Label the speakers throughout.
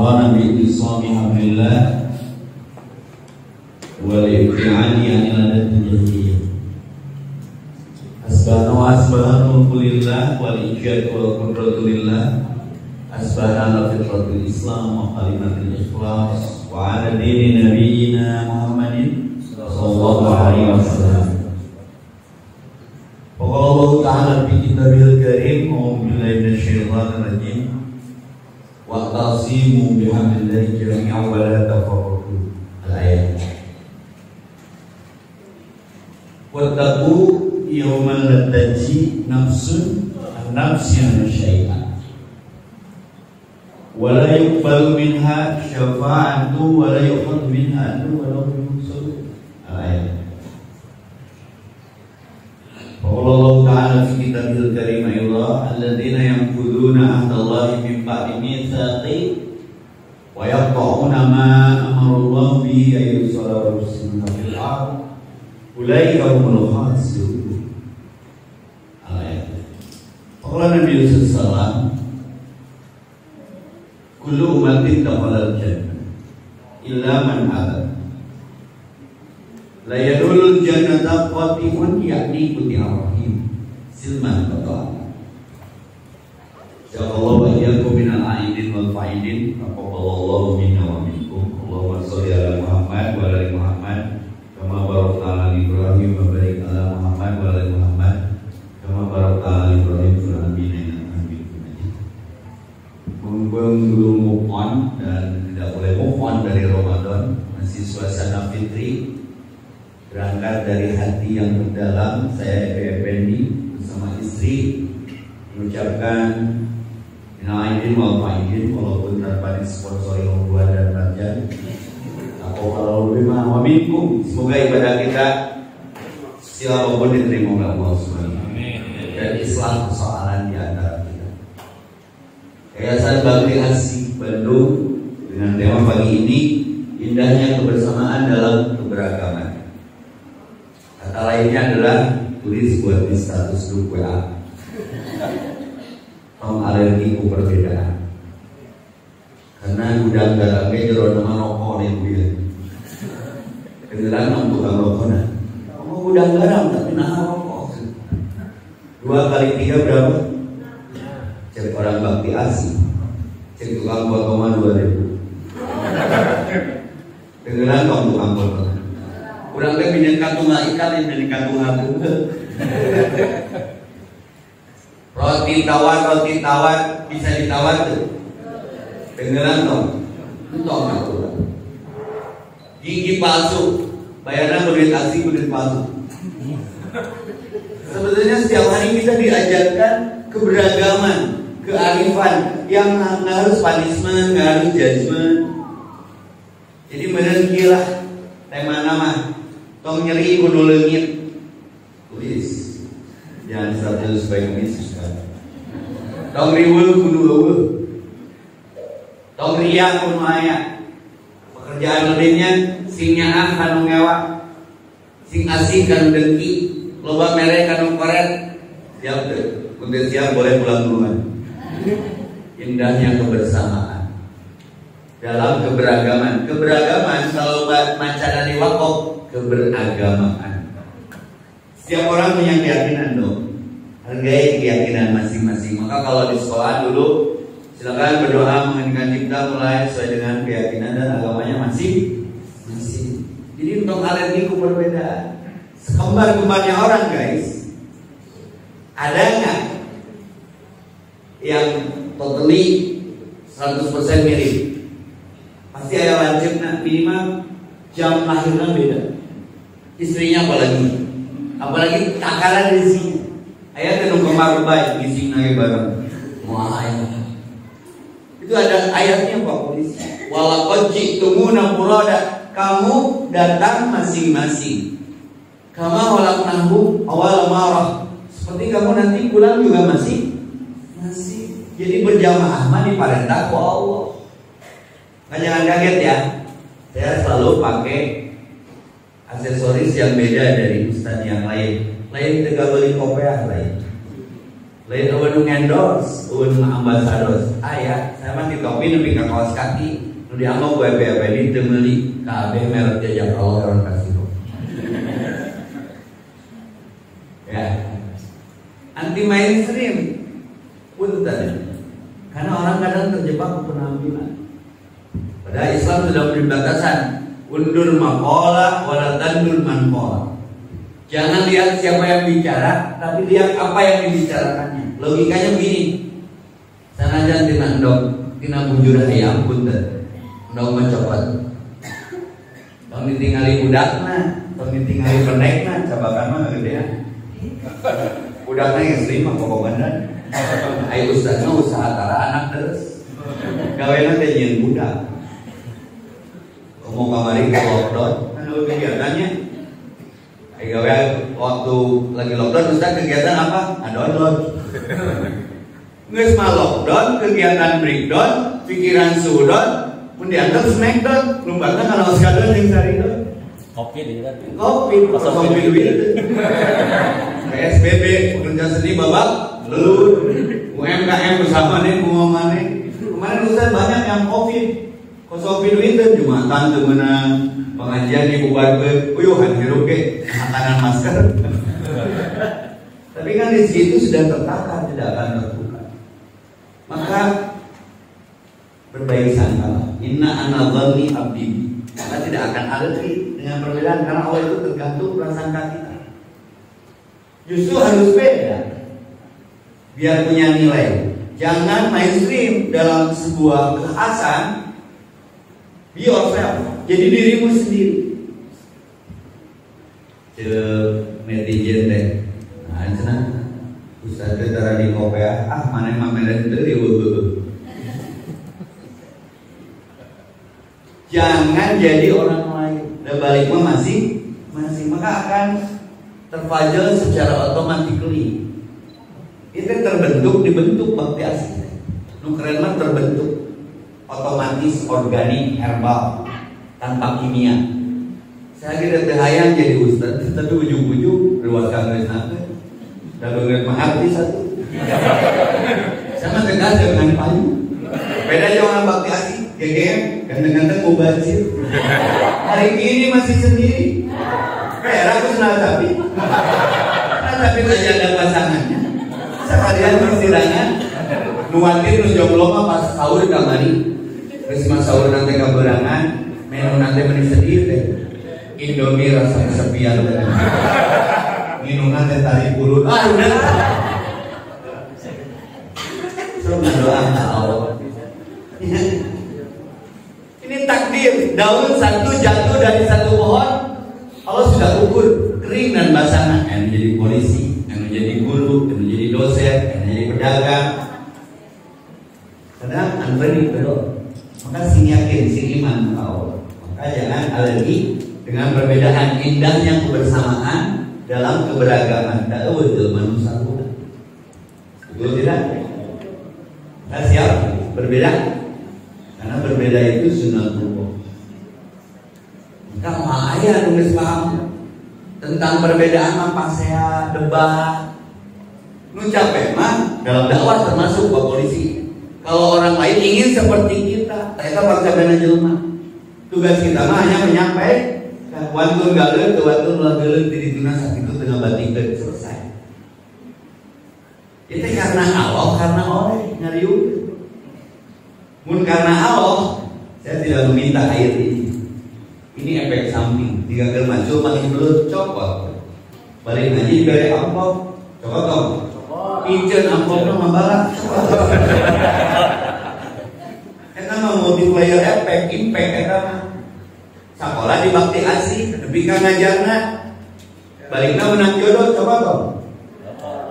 Speaker 1: رمضان باعتصام حبل الله والابتعاد عن العادات الجاهلية. أسبحنا وأسبحنا الملك لله والإيجاد والقدرة لله. أسبحنا فطرة الإسلام وكلمة الإخلاص وعلى دين نبينا محمد صلى الله عليه وسلم. وقال الله تعالى في كتابه الكريم: أعوذ بالله من الشيطان الرجيم واعتصموا بحبل الله جميعا ولا تفرقوا. الآية. واتقوا يوما لا تجزي نفس عن نفس شيئا ولا يقبل منها شفاعة ولا يؤخذ منها عدل ولا هم ينصرون. الآية. وقال الله تعالى في كتابه الكريم أيضا: الذين ينقضون عهد الله من بعد ميثاقه ويقطعون ما أمر الله به أن يوصل ويفسدون في الأرض أولئك هم الخاسرون. الآية. وقال النبي صلى الله عليه وسلم: kullu ummatin dakhalal jannah illa man aba. La yadulul jannata qati'un yakni quti'ar rahim silman qata'a. Insyaallah wa iyyakum minal a'idin wal fa'idin. Taqabbalallahu minna wa minkum. Allahumma shalli ala Muhammad wa ala Muhammad kama barakta ala Ibrahim wa barik ala Muhammad wa ala Muhammad kama barakta ala Ibrahim fil alamin. Belum move on dan tidak boleh move on dari Ramadan, masih suasana fitri, berangkat dari hati yang mendalam. Saya Effendi bersama istri mengucapkan minal aidin wal faidin, walaupun tanpa disponsori orang tua dan raja. Aku kalau lebih wa minkum, semoga ibadah kita siapapun diterima oleh Allah Subhanahu wa taala dan islah persoalan di antara kita. Yayasan Bakti Asih Bandung dengan tema pagi ini, indahnya kebersamaan dalam keberagaman. Kata lainnya adalah tulis buat di status grup WA. Tong alergi ku perbedaan. Karena gudang garamnya jero nama rokok nih gue. Kebetulan untuk rokok nah. Kamu gudang garam tapi nah rokok. 2 kali 3 berapa? Cek orang Bakti Asih, cek tukang potongan 2000. Dengeran dong tukang potongan. Kurang lebih pinjam kantung ikan yang dari kantung aku. Roti tawar bisa ditawar tuh. Dengeran dong. Entong aku. Gigi palsu, bayaran duit asli duit palsu. Sebetulnya setiap hari kita diajarkan keberagaman, kearifan, yang nggak harus punishment, nggak harus judgment. Jadi bener gila tema nama tong nyeri kudu leungit tulis jangan 100 baik misus kan. Tong riweuh kudu eueuh, tong riang kudu aya. Pekerjaan lainnya sing nyaah kanu ngewa, sing asih kanu dengki, loba mere kanu koret. Siap deh, udah siap boleh pulang duluan. Indahnya kebersamaan dalam keberagaman. Keberagaman kalau macana di wakaf keberagamaan. Setiap orang punya keyakinan dong. Hargai keyakinan masing-masing. Maka kalau di sekolah dulu silakan berdoa menginginkan cipta mulai sesuai dengan keyakinan dan agamanya masing-masing. Jadi untuk alergi ku berbeda. Sekembar-kembarnya orang guys. Ada nggak yang totally 100% mirip? Pasti ada lanjut, nah minimal jam lahirnya beda. Istrinya apalagi takaran di sini. Ayah tenung kemar baik di sini lagi bareng. Wah ayah. Itu ada ayatnya Pak Polisi. Walaqad ji'tumuna furada. Kamu datang masing-masing. Kama walaqnahu awal marah. Seperti kamu nanti pulang juga masih. Jadi berjamaah mah diparentah ku Allah. Nah, jangan kaget ya. Saya selalu pakai aksesoris yang beda dari ustaz yang lain. Lain tega beli kopiah lain. Lain eueun endorse, eueun ambasados. Ya, saya mah di topi nepi ka kaos kaki. Nu dianggo ku EPD teu meuli kabeh merek jajak Allah orang kasih. Ya. Anti mainstream. Punten. Karena orang kadang terjebak penampilan. Padahal Islam sudah memberi batasan. Undur maqala wala tandur manqala. Jangan lihat siapa yang bicara, tapi lihat apa yang dibicarakannya. Logikanya begini. Sanajan tina endog, tina bujur hayam punten. Endog mencopot. Tong ditingali budakna, tong ditingali pendekna, cabakan mah gedean. Budakna geus 5 pokokna. Ai ustazna usaha tara anak terus. Gawena teh nyeun budak. Mau kamari ke lockdown, kan kegiatannya. Gawe waktu lagi lockdown, Ustaz kegiatan apa? Download. Nges mah lockdown, kegiatan breakdown, pikiran sudon, pun diantar smackdown, lumbangnya kalau sekadon yang cari down.
Speaker 2: Kopi di kan?
Speaker 1: Kopi duit. PSBB, pekerja seni babak, lelut. UMKM bersama nih, ngomongane. Kemarin Ustaz banyak yang COVID. Kosopi duit Jumatan tuh menang pengajian dibubarkeun, uyuhan hirup ke makanan masker. Tapi kan di situ sudah tertata, tidak akan terbuka. Maka berbaik sangka. Inna ana dzanni abdi. Maka tidak akan alergi dengan perbedaan karena Allah itu tergantung prasangka kita. Justru harus beda biar punya nilai. Jangan mainstream dalam sebuah kekhasan. Be yourself, jadi dirimu sendiri. Netizen deh, nah cenah Ustaz teh tara di kopea, mana mah meren teu dieueuh. Jangan jadi orang lain. Dan balik mah masing, maka akan terfajal secara otomatis. Itu dibentuk bakti asli. Nu keren mah terbentuk otomatis, organik, herbal, tanpa kimia. Saya kira terhayang jadi ustaz, tapi ujung-ujung ruas kangres nanti, dan dengar mengerti satu. Sama tegas dengan payu. Beda aja orang bakti asli, GGM, ganteng-ganteng mubazir. Hari ini masih sendiri. Kayak aku senang tapi aja ada pasangannya. Sekalian bersirangan, nuantin nu jomblo mah pas sahur kamari. Terus mas sahur nanti kaberangan, menu nanti meni sedih deh. Indomie rasa kesepian deh. Minum nanti tarik urut. Udah. Semua doa Allah. Ini takdir. Daun satu jatuh dari satu pohon, Allah sudah ukur kering dan basah. Yang menjadi polisi, yang menjadi guru, yang menjadi dosen, yang menjadi pedagang. Kadang unpredictable. Maka sing yakin, sing iman kepada Allah. Maka jangan alergi dengan perbedaan. Indahnya kebersamaan dalam keberagaman. Tak betul manusia pun. Betul tidak? Kita siap berbeda. Karena berbeda itu sunnatullah. Maka ayah nulis paham tentang perbedaan apa saya debat. Nu capek mah dalam dakwah termasuk Pak Polisi. Kalau orang lain ingin seperti kita, kita bangsa bena jelema. Tugas kita mah hanya menyampaikan. Wantun galeun teu wantun galeun di dituna sakitu tengah batikeun selesai. Itu karena Allah, karena oleh ngariung. Mun karena Allah, saya tidak meminta air ini. Ini efek samping. Jika keur maju makin belut copot. Balik ngaji dari amplop, copot dong. Pijen amplopnya membalak. Kita mah multiplier efek, impact kita mah. Sekolah di bakti asih, tapi kan ngajarna. Baliknya menang jodoh, coba dong.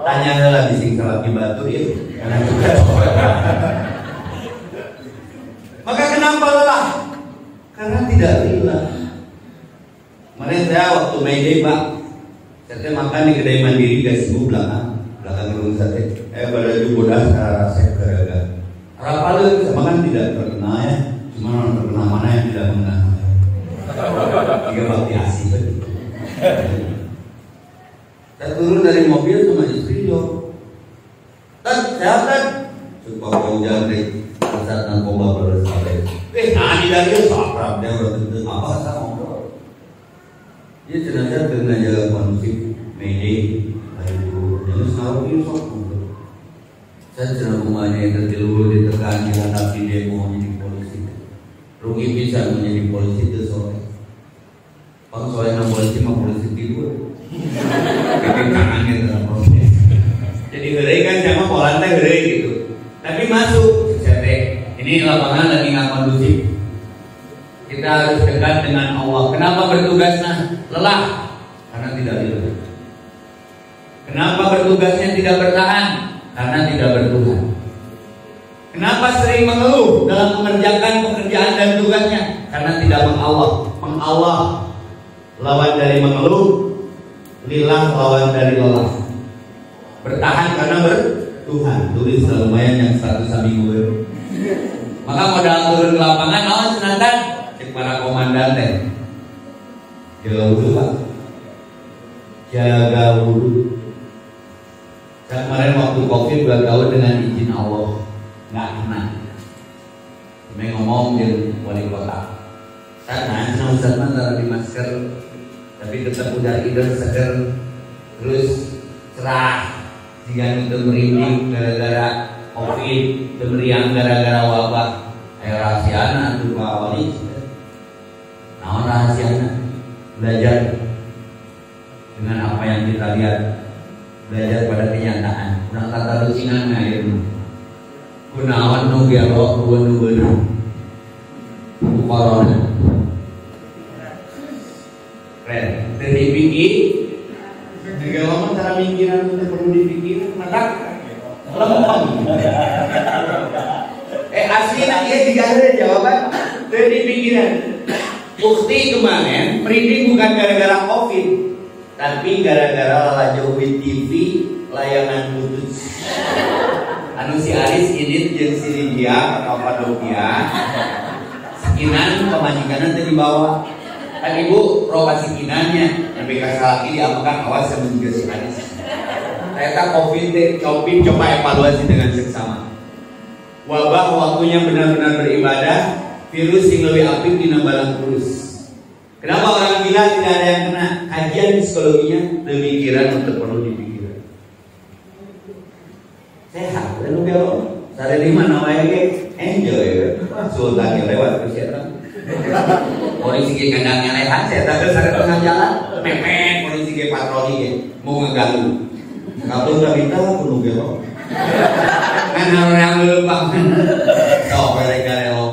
Speaker 1: Tanya lah bising salat di batu itu. Maka kenapa lelah? Karena tidak lillah. Kemarin saya waktu Mayday Pak, saya makan di kedai Mandiri Gasibu belakang gedung sate. Pada jubodah secara resep garaga. Rapal sama kan tidak terkenal ya, cuma orang terkenal mana yang tidak mengenal. Tiga bakti asih betul. Saya turun dari mobil sama istri yo. sehat kan? Sumpah kau jangan saat narkoba bersahabat. Nah di dari sahabat dia berarti apa sama ngobrol. Dia jenazah dengan jaga kondusif, medis, ayo, jangan selalu ini sok ngobrol. Saya jenazah rumahnya yang tertidur ditekan dihadapi demo menjadi polisi. Rugi bisa menjadi polisi itu sore. Bang soalnya polisi mah polisi tidur. Bikin tangannya dalam proses. Jadi gerai kan sama polan teh gerai gitu. Tapi masuk, ini lapangan lagi nggak kondusif. Kita harus dekat dengan Allah. Kenapa bertugasnya lelah? Karena tidak lelah. Kenapa bertugasnya tidak bertahan? Karena tidak bertuhan. Kenapa sering mengeluh dalam mengerjakan pekerjaan dan tugasnya? Karena tidak mengawal. Mengawal lawan dari mengeluh, lillah lawan dari lelah. Bertahan karena bertuhan. Tulis lumayan yang 100 minggu. Maka modal turun ke lapangan, oh senatan cek para komandan teh. Jaga wudhu Pak. Jaga wudhu. Saya kemarin waktu COVID 2 tahun dengan izin Allah nggak kena. Cuma ngomong di wali kota. Karena Ustaz taruh di masker, tapi tetap udah idul seger, terus cerah. Jika untuk merinding gara-gara COVID, meriang gara-gara wabah. Ayo rahasiana tuh Pak Wali. Nah rahasiana belajar dengan apa yang kita lihat, belajar pada kenyataan. Kurang kata lucingan ngair. Gunawan nu gelo nubeun nu corona. Keren. Dan dipikir, segala macam cara mikiran itu perlu dipikir, mata lempeng. Asli nak dia tiga ada jawaban dari pikiran. Bukti kemarin merinding bukan gara-gara COVID, tapi gara-gara lala jauh TV layangan putus. Anu si Aris ini jeung si Lydia atau Padovia, sekinan pemajikannya tadi bawa. Kan ibu roba sikinannya, tapi kasih diapakan awas sama juga si Aris. Ternyata COVID coba evaluasi dengan seksama. Wabah waktunya benar-benar beribadah, virus yang lebih aktif di nambalang kurus. Kenapa orang gila tidak ada yang kena? Kajian psikologinya, pemikiran untuk perlu dipikirkan. Sehat, lalu belok. Saya di mana wae enjoy. Sultan yang lewat persiapan. Polisi ke kandangnya lewat, saya tak ada tengah jalan, mepet polisi ke patroli mau ngeganggu. Kalau udah kita penuh belok. Kan orang lupa. Oh, mereka lewat.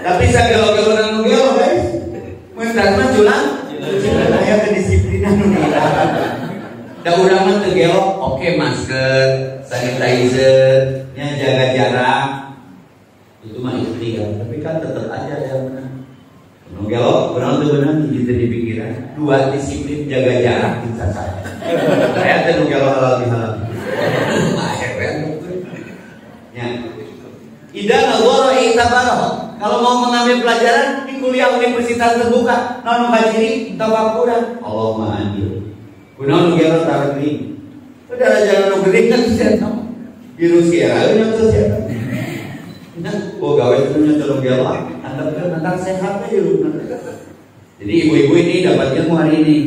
Speaker 1: Tapi saya gelo-gelo nang gelo, guys. Mun mah culang. Aya kedisiplinan nu dilakukan. Da urang mah teu gelo, oke masker, sanitizer, nya jaga jarak. Itu mah ikhtiar, tapi kan tetap aja yang benar. Nu gelo, urang teu beunang di pikiran. Dua disiplin jaga jarak bisa saja. Saya teh nu gelo halal bihalal. Idan Allah i'tabarah. Kalau mau mengambil pelajaran di kuliah universitas terbuka, non kajiri tawakuran. Allah Maha Adil. Kunaon geus tarik ini. Udah jangan gede kan sehat. Virus ya, yang sehat. Nah, gawe itu nyolong gelap. Tentang sehat aja lu. Jadi ibu-ibu ini dapat ilmu hari ini.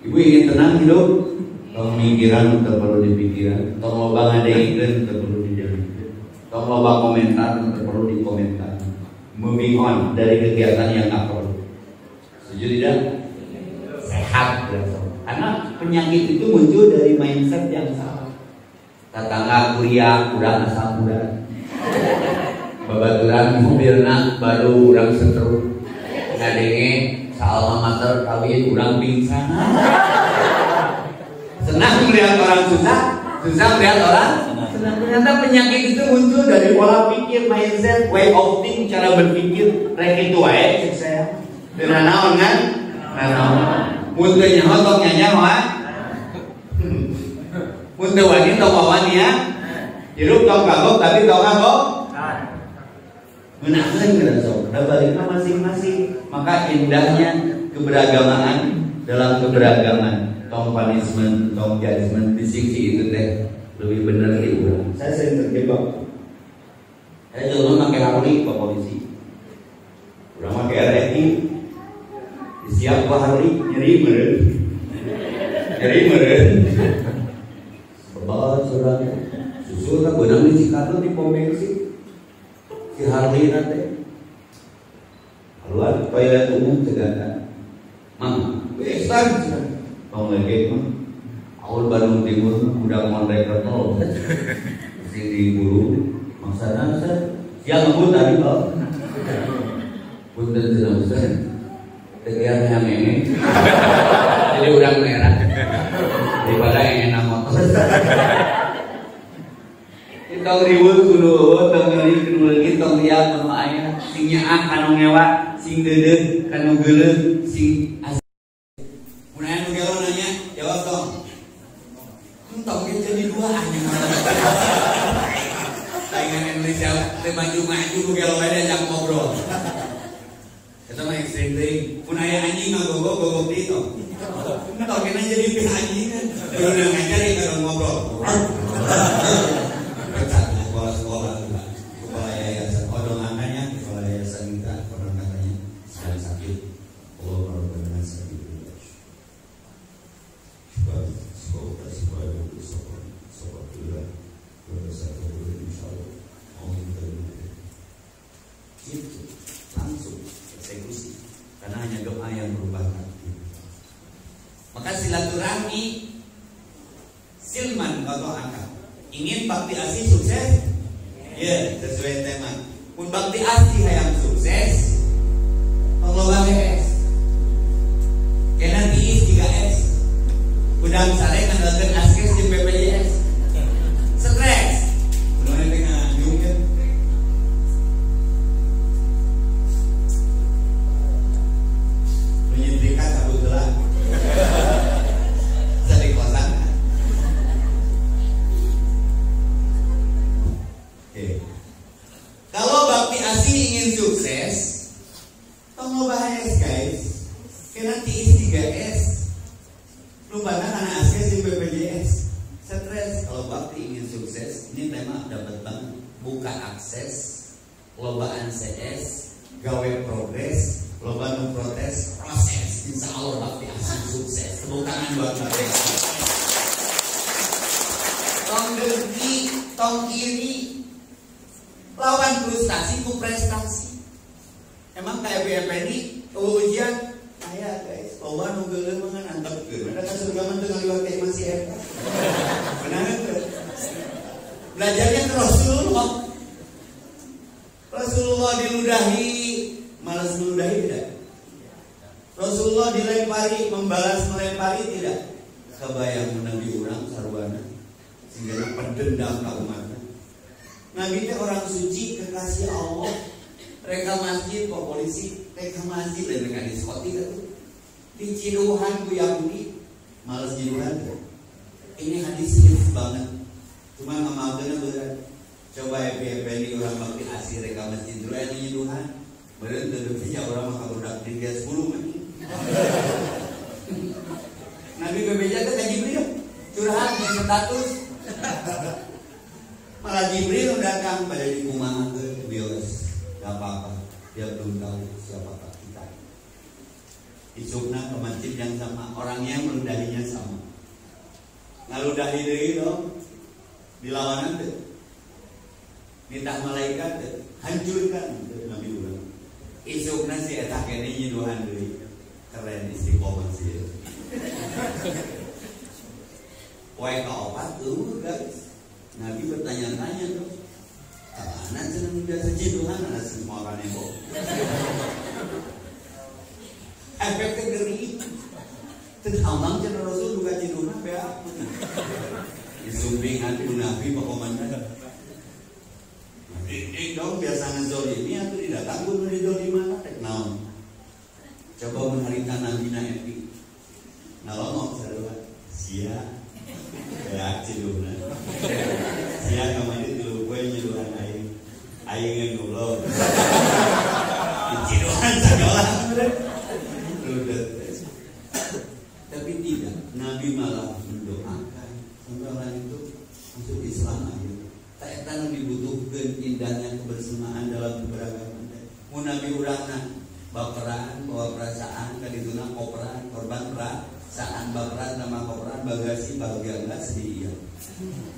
Speaker 1: Ibu ingin tenang hidup, pemikiran perlu dipikirkan. Tolong bangadeikeun perlu dijalankan. Tolong loba komentar perlu dikomentar. Moving on dari kegiatan yang tak perlu. Setuju tidak? Sehat karena penyakit itu muncul dari mindset yang salah. Tetangga kuliah kurang asal kurang. Babaturan mobilna baru urang setruk. Ngadenge salma mater kawin urang pingsan. Senang melihat orang susah, susah melihat orang senang. Ternyata penyakit itu muncul dari pola pikir, mindset, way of think, cara berpikir. Rek itu wae cek saya. Dengan naon kan? Naon. Mun teu nyaho tong nyanyi mah. Mun teu wani tong wani ya. Hirup tong kagok tapi tong kagok. Menahan kerasok, baliknya masing-masing. Maka indahnya keberagaman dalam keberagaman. Tong punishment, tong judgment, disiksi itu teh lebih benar itu.
Speaker 2: Saya sering terjebak.
Speaker 1: Saya dulu pakai harli Pak polisi. Udah pakai RRI. Siap Pak harli nyeri meren. Sebab saudara susul tak benang di Cikarang di pom bensin. Si harli nanti. Keluar toilet umum segala. Mang, besan. Mau lagi mah. Awal Bandung Timur udah mondek retol. Mesti diburu. Maksudnya siang ngebut tadi kok. Punten sudah besar. Tegian yang ini. Jadi udang merah. Daripada yang enak motor. Kita riweuh kudu tong ngeulik kudu leutik tong liat mun aya sing nyaak kanu ngewa, sing deudeuh kanu geuleuh, sing asli. Mun aya nu gelo nanya, jawab tong. Tong ge jadi dua anya. Saingan Indonesia teh maju-maju nu gelo wae diajak ngobrol. Eta mah ekstrim teuing. Mun aya anjing ngagogok deui tong. Tong kena jadi pih anjing kan. Kudu ngajari karo ngobrol. Sekolah juga, kepala yayasan odong angkanya, kepala yayasan kita orang katanya sedang sakit, Allah merupakan sakit juga. Sekolah juga, bersatu insyaallah, itu langsung eksekusi, karena hanya doa yang berubah hati. Maka silaturahmi, silman atau akal. Ingin bakti asih sukses? Ya, sesuai tema. Pun bakti asih hayang sukses, pengelola BS. Kena tiis 3S. Udang sare ngandalkeun askes di BPJS. Stres. Bener tengah nyungkeun. Menyetrika cabut heula. Jadi kosan. Kalau bakti asih ingin sukses, tong bahaya guys. Kena tiis 3S. Lupa karena asih di BPJS. Stres. Kalau bakti ingin sukses, ini tema dapat banget. Buka akses, lobaan CS, gawe progres, loba nu protes, proses. Insya Allah bakti asih sukses. Tepuk tangan buat bakti asih. Tong dergi, tong kiri. Lawan frustasi ku prestasi. Emang kayak BFNI ujian aya guys, loba nu geuleuh mah antepkeun. Ada ka surga mah teu ngaliwat teh masih eta. Benar teu? Belajarnya ke Rasulullah. Rasulullah diludahi, malas meludahi tidak? Rasulullah dilempari, membalas melempari tidak? Kebayang menabi urang sarwana sehingga pendendam ka umatna. Nabi itu orang suci, kekasih Allah. Reka masjid, kok polisi reka masjid dan reka diskotik itu di Ciduhan ku Yahudi. Males Ciduhan tuh. Ini hadis hits banget. Cuma ngamalkeunna berat. Coba di orang bakti asih reka masjid dulu yang Ciduhan. Beureun teu deukeutnya urang mah kabudak di 10 mah. Nabi bebeja teh ka Jibril. Curhat di status. Malah Jibril datang pada di rumah ke bios, gak apa-apa, dia belum tahu siapakah kita. Isukna ke masjid yang sama, orangnya meludahinya sama. Ngaludahi deui dong, dilawanan deh. Minta malaikat deh, hancurkan Nabi ulang. Isukna si eta kene nyiduhan deui. Keren istiqomah sih. Poe kaopat tuh guys. Nabi bertanya-tanya tuh, mana senang biasa Tuhan ada semua orang yang bohong. Efeknya geri. Terhamang cina Rasul buka Tuhan bea. Disumping hati Nabi pakomandan. Dik dong biasa ngezolimi atau tidak tanggung ngezolimi mana tek naon. Coba mengharikan Nabi Nabi. Nalongok sarua sia. Ya Ciduhan. Sia kamari dulu gue nyeduhan aing ngulog. Ciduhan sagolah. Tapi tidak, Nabi malah mendoakan. Sampai itu Masuk Islam aja. Saya kan dibutuhkan indahnya kebersamaan dalam keberagaman. Mun nabi urangna baperan, bawa perasaan, kadituna koperan, korban perasaan, baperan nama koperan, bagasi bahagia enggak sedih ya.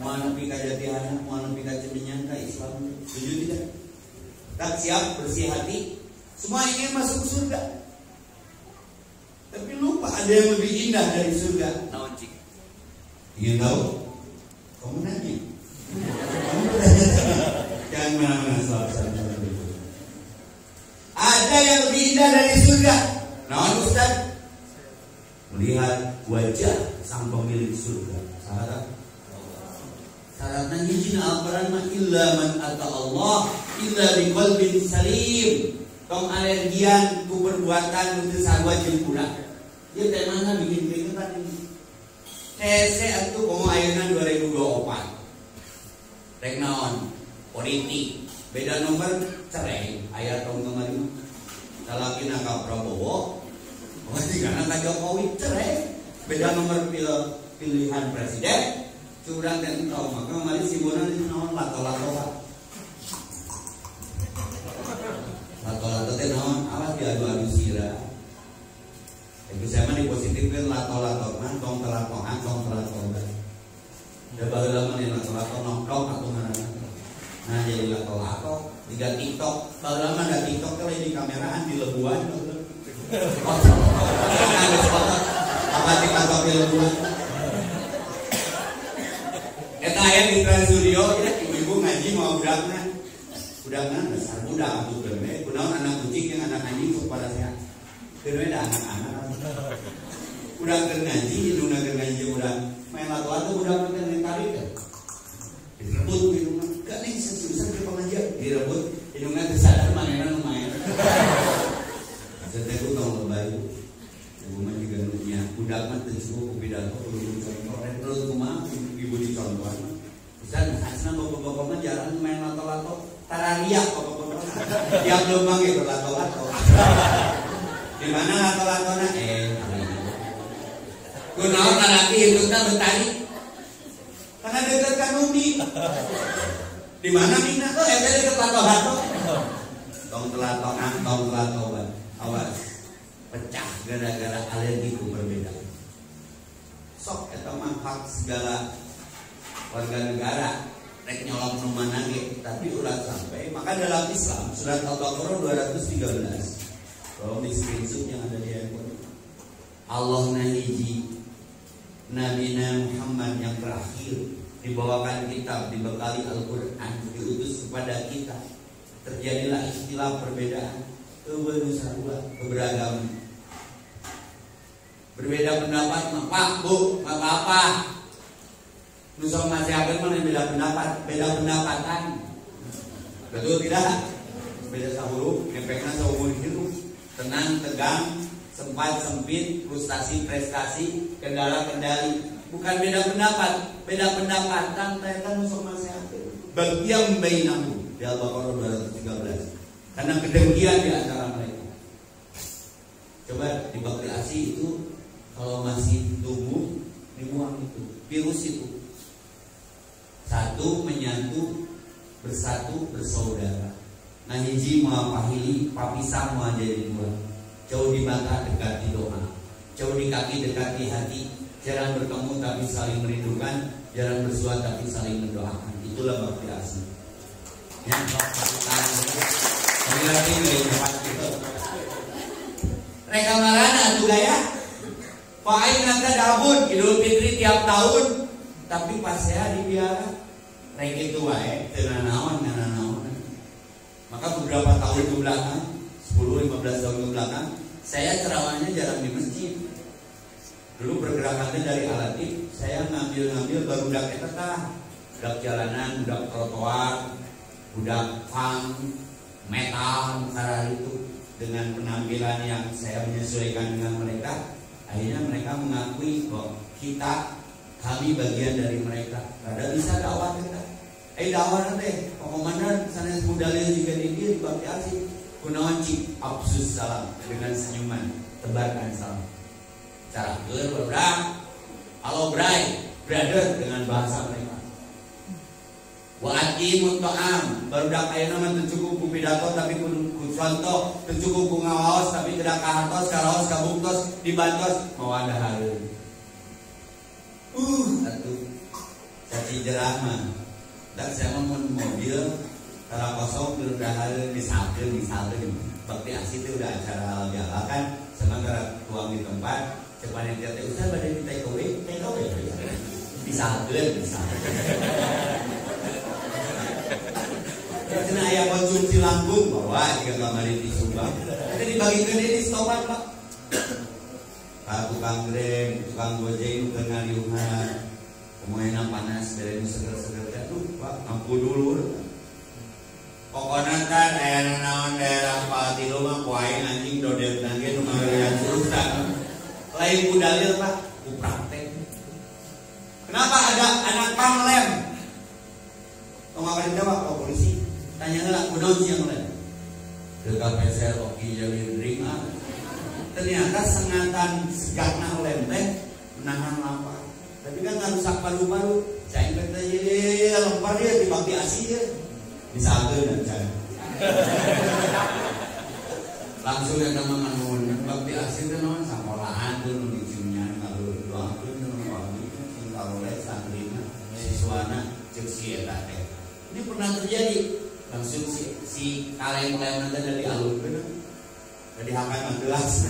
Speaker 1: Mau nepi kajatihan, mau nepi kacemian ka Islam, setuju tidak? Tak siap bersih hati, semua ingin masuk surga. Tapi lupa ada yang lebih indah dari surga. Naon cik? Ingin tahu? Kamu nanya. Jangan mana-mana salah-salah. Ada yang lebih indah dari surga. Naon Ustaz? Melihat wajah sang pemilik surga. Syaratnya hijina al-Quran ma illa man ata Allah illa biqalbin salim. Tong alergian ku perbuatan untuk sarwa jeung budak. Ieu teh mana bikin keringetan ini. Hese atuh komo ayeuna 2024. Rek naon? Politik. Beda nomor cerai. Aya tahun kemarin. Salakina ka Prabowo. Wajibna ka Jokowi cerai. Beda nomor pilihan presiden. Curang dan tahu maka kemarin simbolan itu naon lato-lato. Lato-lato teh naon? Awas diadu-adu sira. Itu saya mah dipositifkan lato-lato mah tong telatoan, tong telatoan. Da baheula mah lato-lato nongkrong atuh ngaranna. Nah jadi lato-lato, tiga TikTok. Baheula mah da TikTok teh di kameraan di lebuan. Apa TikTok di lebuan? Eta aya di Trans Studio, ibu-ibu ngaji mau budakna besar budak atuh gede, kunaon anak kucing yang anak anjing sok pada sehat. Gede da anak-anak. Udah keur ngaji, hidungna keur ngaji udah main lato-lato udah main tarik teh. Direbut hidungna, gak nih susah ke pengajian, direbut hidungna teu sadar manehna nu main. Saya ku tong lebay. Ibu mah juga nya budak mah teu cukup pidato kudu contoh terus kumaha ibu dicontohan. Ustaz asna bapak-bapak mah jarang main lato-lato, tarariak bapak-bapak. Tiap lomba ge lato-lato. Di mana lato-latona? Kunaon lalaki hidupna betani? Karena dekat kan Umi. Di mana mina tuh eta dekat lato-lato. Tong telatoan. Awas. Pecah gara-gara alergi ku berbeda. Sok eta mah hak segala warga negara rek nyolong nu mana ge, tapi ulah sampai. Maka dalam Islam surat Al-Baqarah 213. Kalau di screenshot yang ada di handphone. Allah hiji Nabi Muhammad yang terakhir dibawakan kitab, dibekali Al-Qur'an, diutus kepada kita. Terjadilah istilah perbedaan, keberagaman. Berbeda pendapat, Pak, Bu, Pak apa? Nusok masih akan mana beda pendapat, beda pendapatan. Betul tidak? Beda sahuru, ngepekna seumur hidup. Tenang, tegang, sempat, sempit, frustasi, prestasi, kendala, kendali. Bukan beda pendapat, beda pendapatan. Tayatan nusok masih akan. Bagian bainamu di Al-Baqarah 213. Karena kedengkian di antara mereka. Coba dibakti asi itu. Kalau masih tumbuh, dibuang itu virus itu. Satu menyatu, bersatu, bersaudara. Nah hiji mau pahili, papisah mau jadi dua. Jauh di mata, dekat di doa. Jauh di kaki, dekat di hati. Jarang bertemu tapi saling merindukan. Jarang bersua tapi saling mendoakan. Itulah bakti asli. Yang tangan lagi mereka marana tuh gaya. Pak Aing nanti dabun Idul Fitri tiap tahun, tapi pas saya dibiara, rek itu wae, tenanawan. Maka beberapa tahun ke belakang, 10-15 tahun ke belakang, saya ceramahnya jarang di masjid. Dulu pergerakannya dari Alatif, saya ngambil barudak eta tah, budak jalanan, budak trotoar, budak punk, metal, karena itu dengan penampilan yang saya menyesuaikan dengan mereka. Akhirnya mereka mengakui bahwa kami bagian dari mereka. Ada bisa dakwah kita. Dakwah nanti, Pak Komandan, sana budalnya juga di bakti asih. Gunawan cip, absus salam dengan senyuman, tebarkan salam. Cara berbrak, halo bray, brother dengan bahasa mereka. Wa aqimut ta'am, barudak ayeuna mah teu cukup ku pidato tapi ku contoh, teu cukup ku ngawaos tapi tidak kahartos, karaos, kabuktos, dibantos, mawadah hareun. Atuh caci jerah mah. Da saya mah mun mobil tara kosong teu hareun misalkeun. Bakti asih teh udah acara halal bihalal kan, sementara tuang di tempat, cepat yang teh usah bade di take away misalkeun. Karena ayah konsumsi lambung bawa jika kamari di Subang. Nanti dibagikan di stopan pak. Tukang greng, tukang gojek, tukang ngaliuhan. Kemudian panas dari seger-seger. Aduh pak, mampu dulu. Pokoknya kan daerah naon daerah Pati rumah kuain anjing dodel nangge rumah yang susah. Lain budalil pak, ku praktek. Kenapa ada anak panglem? Tonggakan jawab pak polisi. Tanya lah, kunaon yang lain. Dekat peser oki jadi ringan. Ternyata sengatan segakna lem teh menahan lapar. Tapi kan ngarusak paru-paru. Saya kata ya lempar dia dibakti asih ya. Misalkan dan langsung yang nama manun bakti asih itu non sakolahan tuh nu diciumnya kalau doakeun nu wangi sing kaloleh santrina siswana ceuk si eta teh. Ini pernah terjadi. Langsung si kaleng-kaleng nanti dari alurkeun dari hakan gelas.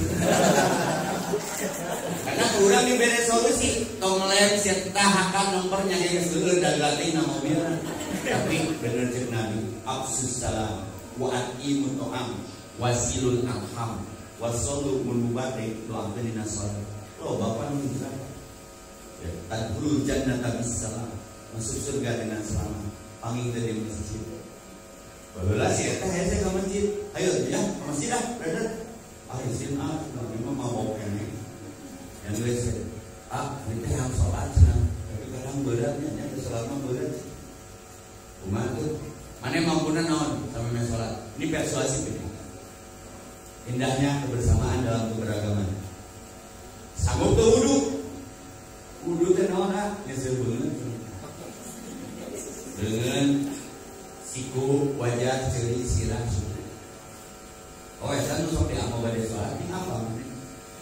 Speaker 1: Karena kurang diberi solusi tong lem serta hakan nomornya geus seueur dan latih na mobil. Tapi bener cek Nabi afsus salam wa aqimut ta'am wasilul arham wasallu munubate doakeun dina salat. Oh bapak nu bisa. Tadkhulul jannata bisalam. Masuk surga dengan selamat. Panging dari masjid. Barulah si eta hese ka masjid. Ayo ya, ke masjid dah, brother. Izin nabi mah mabok kene. Yang geus ini teh yang salat cenah. Tapi kadang beratnya nya salat mah berat. Kumaha tuh? Mane mampuna naon sampai salat. Ini persuasif ini. Indahnya kebersamaan dalam keberagaman. Sanggup teu wudu. Wudu teh naon ah? Geus beungeut. Dengan siku, wajah, ceri, sirah, sudah. Oh ya, kan sok diamu pada sholat, ini apa?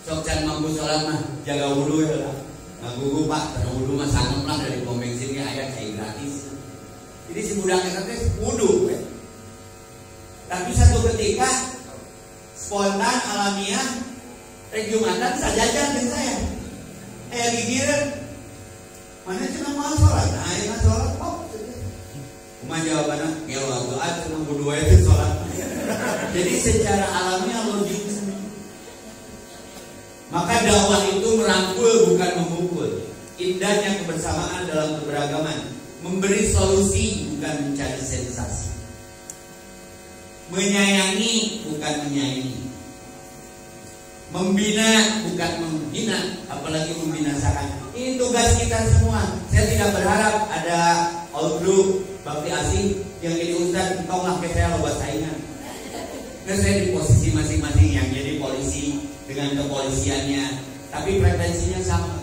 Speaker 1: Sok can mampu sholat mah, jaga wudhu ya lah. Ngagugu pak, karena wudhu mah sanggup lah dari pom bensin ini ayat cair gratis. Jadi si budaknya kan wudhu. Tapi satu ketika, spontan, alamiah, Jumatan sajajan dengan saya. Gigiran, mana cina mau sholat? Nah, ini sholat kok. Cuma jawabannya, ya Allah, cuma berdua itu sholat. Jadi secara alamiah logis. Maka dakwah itu merangkul bukan memukul. Indahnya kebersamaan dalam keberagaman. Memberi solusi bukan mencari sensasi. Menyayangi bukan menyayangi. Membina bukan membina, apalagi membinasakan. Ini tugas kita semua. Saya tidak berharap ada all group bakti asih yang jadi ustaz, engkau lah kayak saya loba saingan. Nah, saya di posisi masing-masing yang jadi polisi dengan kepolisiannya, tapi frekuensinya sama.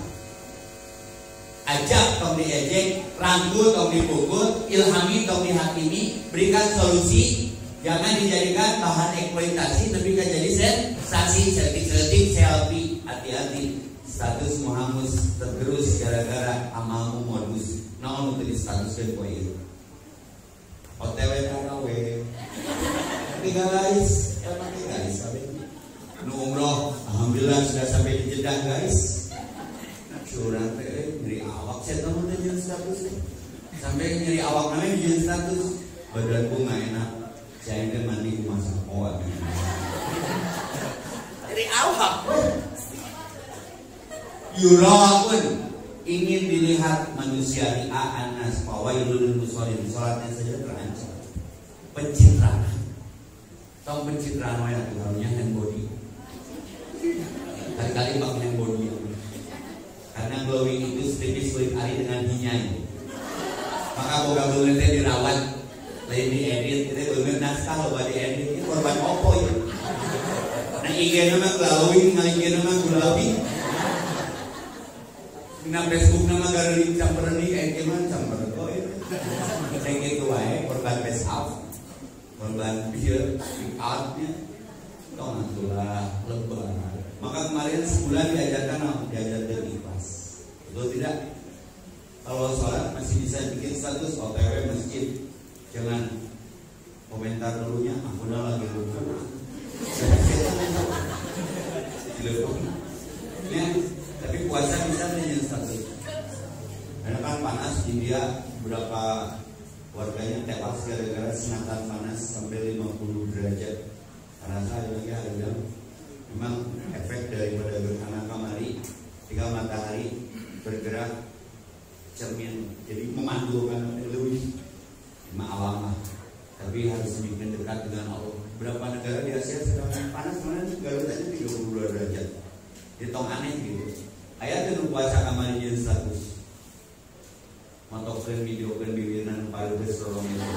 Speaker 1: Ajak tong diejek, rangkul tong dipukul, ilhami tong dihakimi, berikan solusi. Jangan dijadikan bahan eksploitasi, tapi kan jadi sensasi, selfie, hati-hati. Status Muhammad tergerus gara-gara amalmu modus. Naon untuk distatuskan poe itu. OTW taraweh. Tapi guys, nu umroh, alhamdulillah sudah sampai di Jeddah guys. Curang teh nyeri awak, saya tahu teh jeung status teh. Sampai nyeri awak namanya jeung status. Badanku nggak enak. Saya ingin mandi di masa awak. Nyeri awak. Yuraqun ingin dilihat manusia anas fawailul musallin, salatnya saja terancam pencitraan. Tahu pencitraan wae aturannya hand body. Kali-kali pakai hand body. Karena glowing itu tipis kulit ari dengan hinyai. Maka boga beungeut teh dirawat, lain diedit, kita beungeut naskah loba diedit, korban opo ya. Nah IG nama glowing, IG nama glowing. Nah Facebook nama garing campuran nih kayak gimana campuran kok itu kayak gitu wae korban face off korban pick outnya tau nantulah lebar. Maka kemarin sebulan diajarkan ikhlas, betul tidak? Kalau sholat masih bisa bikin status OTW masjid, jangan komentar dulunya aku udah lagi lupa ya. Tapi puasa bisa menjadi status. Karena kan panas di India beberapa warganya tewas gara-gara sengatan panas sampai 50 derajat. Karena saya lagi ada memang efek daripada gerhana kamari ketika matahari bergerak cermin, jadi memantulkan lebih alam. Tapi harus semakin dekat dengan Allah. Berapa negara di Asia sedang panas kemarin Garut aja 32 derajat. Jadi tong aneh gitu. Ayat itu puasa kamari jadi status. Mantokkan video kan bibiran paling bersorong itu.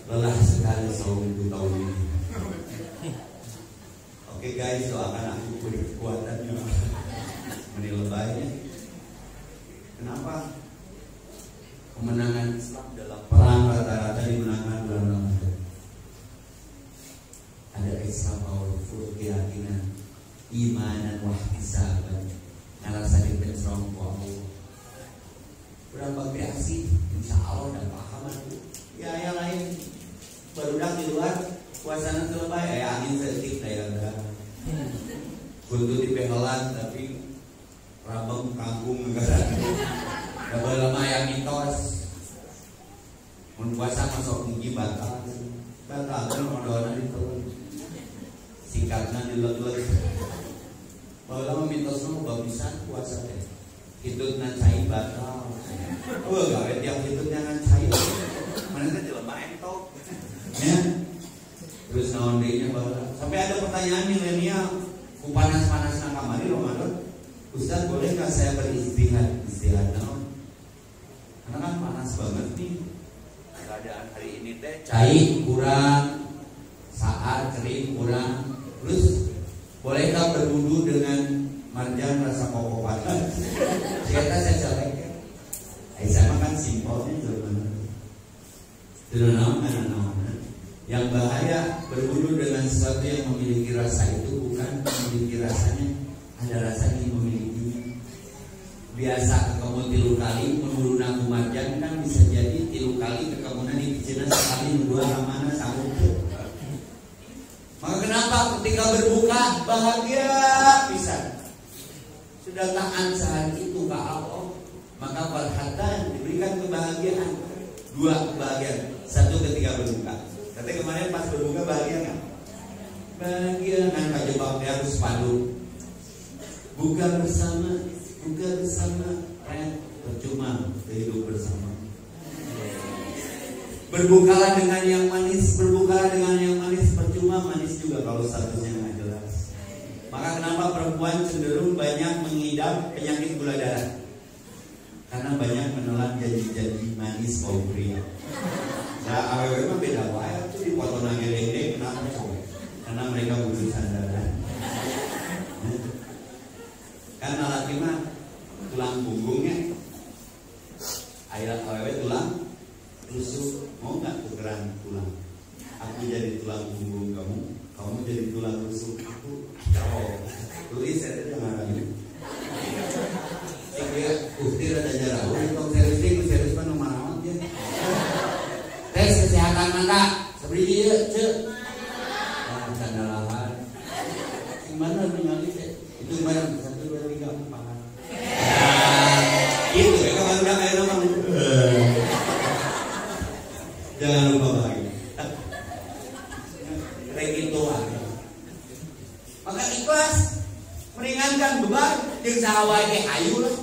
Speaker 1: Lelah sekali saum itu tahun ini. Oke guys, doakan aku beri kekuatannya menilainya. Kenapa? Kemenangan Islam dalam perang rata-rata dimenangkan bulan Ramadan. Ada extra powerful keyakinan, imanan wahtisaban, ngerasa dipencerong ku Allah. Berapa kreasi, insya Allah dan pahaman. Ya yang lain baru dah di luar puasana selesai, angin setik daerah. Kuntu di pehelan tapi rabang kangkung negara. Double lama yang mitos. Mun puasa masuk tinggi batal kan modalna ditolong. Sikatna dileg-leg. Baheula mitosna mah babisan puasa teh. Hitutna cai batal. Gawe tiap hitutnya ngan cai. Mana teh jelema entok. Ya. Terus naon deui nya baheula. Sampai ada pertanyaan milenial, ku panas-panasna kamari Ramadan. Ustaz boleh nggak saya beristihad? Istihad naon? Karena kan panas banget nih keadaan hari ini teh, cai kurang, saat kering kurang. Terus bolehkah berwudu dengan marjan rasa koko panas? Kita saya jelek ya. Saya makan simpelnya juga. Yang bahaya berwudu dengan sesuatu yang memiliki rasa itu bukan memiliki rasanya, ada rasanya yang memilikinya. Biasa kamu 3 kali menurun aku marjan kan bisa jadi 3 kali kekemunan di kecilnya sekali dua ramana sanggup. Maka kenapa ketika berbuka bahagia bisa sudah taat saat itu ke Allah, maka farhatan diberikan kebahagiaan. 2 kebahagiaan, 1 ketika berbuka. Katanya kemarin pas berbuka bahagia nggak? Bahagia kan Pak Jepang harus padu. Buka bersama percuma hidup bersama. Berbukalah dengan yang manis, percuma manis juga kalau statusnya nggak jelas. Maka kenapa perempuan cenderung banyak mengidap penyakit gula darah? Karena banyak menelan janji-janji manis kaum pria. Nah awalnya mah beda wae tuh di foto nangge kenapa coba? Karena mereka butuh sandaran. Karena laki mah tulang punggungnya ayat awewe tulang rusuk, mau nggak tukeran tulang? Aku jadi tulang punggung kamu jadi tulang rusuk aku. Tulis saya jangan lagi. Ukti ada jarak, untuk serius kan nomor amat ya. Tes kesehatan mata, sebeli ya, cek. Candalahan. Gimana mengalih itu barang 1, 2, 3, 4. Itu ya kalau udah kayak nomor. Jangan lupa bahagia. Regituan. Maka ikhlas meringankan beban jeung sahawa ge ayu lah.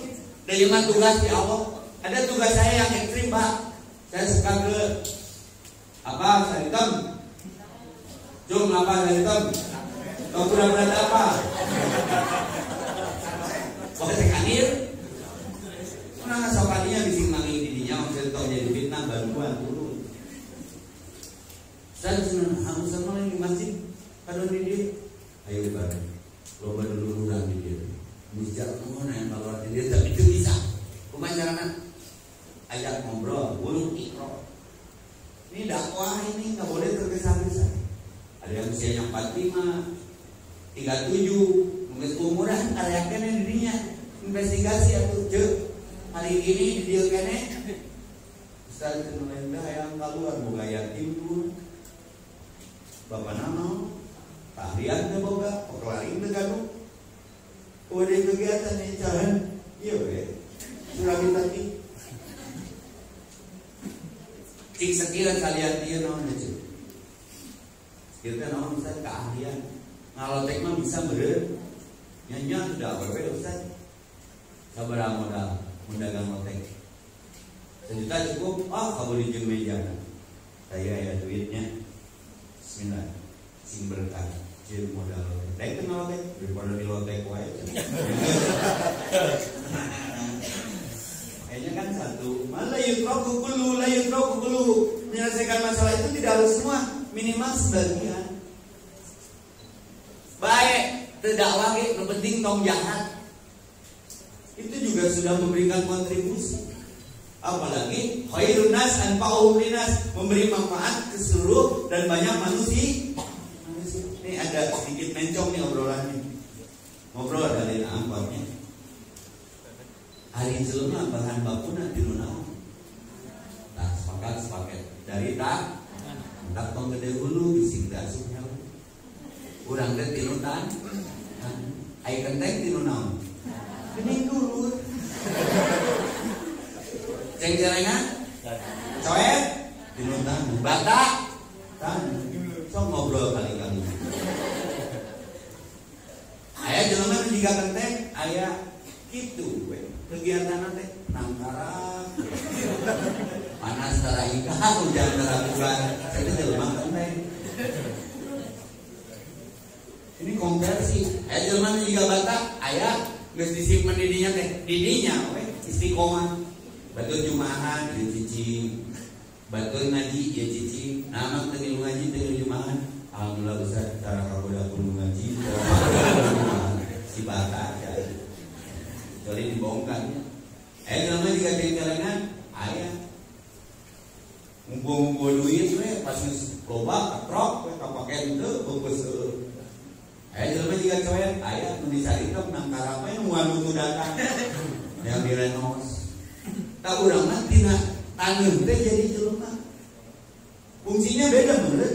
Speaker 1: Dari mah tugas di Allah. Ada tugas saya yang ekstrim, Pak. Saya suka ke saya hitam. Jom saya hitam. Kau pura-pura apa? Kau tekanir. Mana sopaninya bising mangi didinya saya tahu jadi fitnah bantuan turun. Saya harus sama di masjid. Kalau di dia, ayo bareng. Loba dulu di dia. Mujak mana yang kalau Udah kegiatan nih jalan, iya weh. Surabi tadi. Cik sekian kalian dia naon aja. Kita naon Ustaz keahlian. Ngalotek mah bisa beureun. Nya sudah berbeda Ustaz. Sabaraha modal dagang lotek. 1 juta cukup. Kabul jeung meja. Saya ya duitnya. Bismillah. Sing berkah. Jeung modal lotek. Daek teh lotek daripada di lotek wae. Kayaknya kan satu. Malah yutraku kulu. Menyelesaikan masalah itu tidak harus semua, minimal sebagian. Baik, tidak lagi, yang penting tong jahat. Itu juga sudah memberikan kontribusi. Apalagi khairun nas anfa'uhum linnas, memberi manfaat ke seluruh dan banyak manusia. Ini ada sedikit mencong nih obrolannya. Ngobrol dari angkotnya. Hari jelema bahan bakuna di naon? Tak sepakat dari tak tong gede hulu bising da asupnya. Urang teh tinu tan. Ai kenteng tinu naon? Gening dulur. Ceng-cerengan? Coet? Tinu tan. Batak? Tan. Sok ngobrol kali-kali. Aya jelema nu jiga kenteng, aya kitu we. Kegiatan teh nangkara. Panas tara ika, hujan tara bulan. Itu jelema kenteng. Ini konversi. Aya jelema nu jiga Batak, aya geus disimpen di dinya teh. Di dinya we istiqomah. Batur Jumaahan ieu cici. Batur ngaji ieu cici. Nama teu ngaji teu Jumaahan. Alhamdulillah Ustaz cara kagoda kudu ngaji. Si Batak ya. Jadi dibongkar. Namanya juga ceng-cerengan ayah. Ngumpul duit we pas geus loba katrok we kapake teu bungkus heueuh. Namanya juga coet ayah nu disarita nang karapa nu waduh datang. Yang direnos. Tak urang mah tina taneuh teh jadi jelema. Fungsinya beda bener.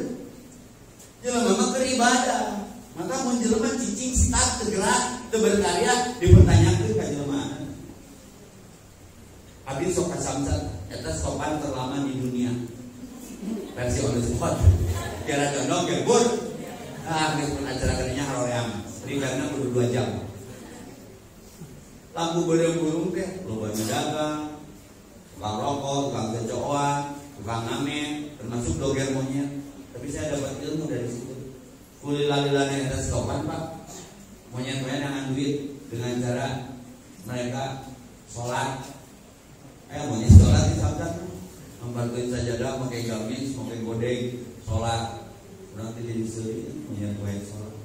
Speaker 1: Jelema mah keur ibadah. Maka mun jelema cicing start tergerak, teu berkarya dipertanyakeun ka jelema. Abi sok kasamsat eta sopan terlama di dunia. Versi on the spot. Kira condong gebur. Geus pun acara kerjanya haroream. Ringana kudu 2 jam. Lampu bereng-burung teh loba dagang, tukang rokok, tukang kecoan, tukang ngamen, termasuk doger monyet. Tapi saya dapat ilmu dari situ. Kulila-lilana eta sopan Pak. Monyet-monyet dengan duit dengan cara mereka sholat. Monyet sholat di sabda membantuin sajadah, pakai gamis, pakai godeng, sholat. Nanti jadi seri, monyet sholat.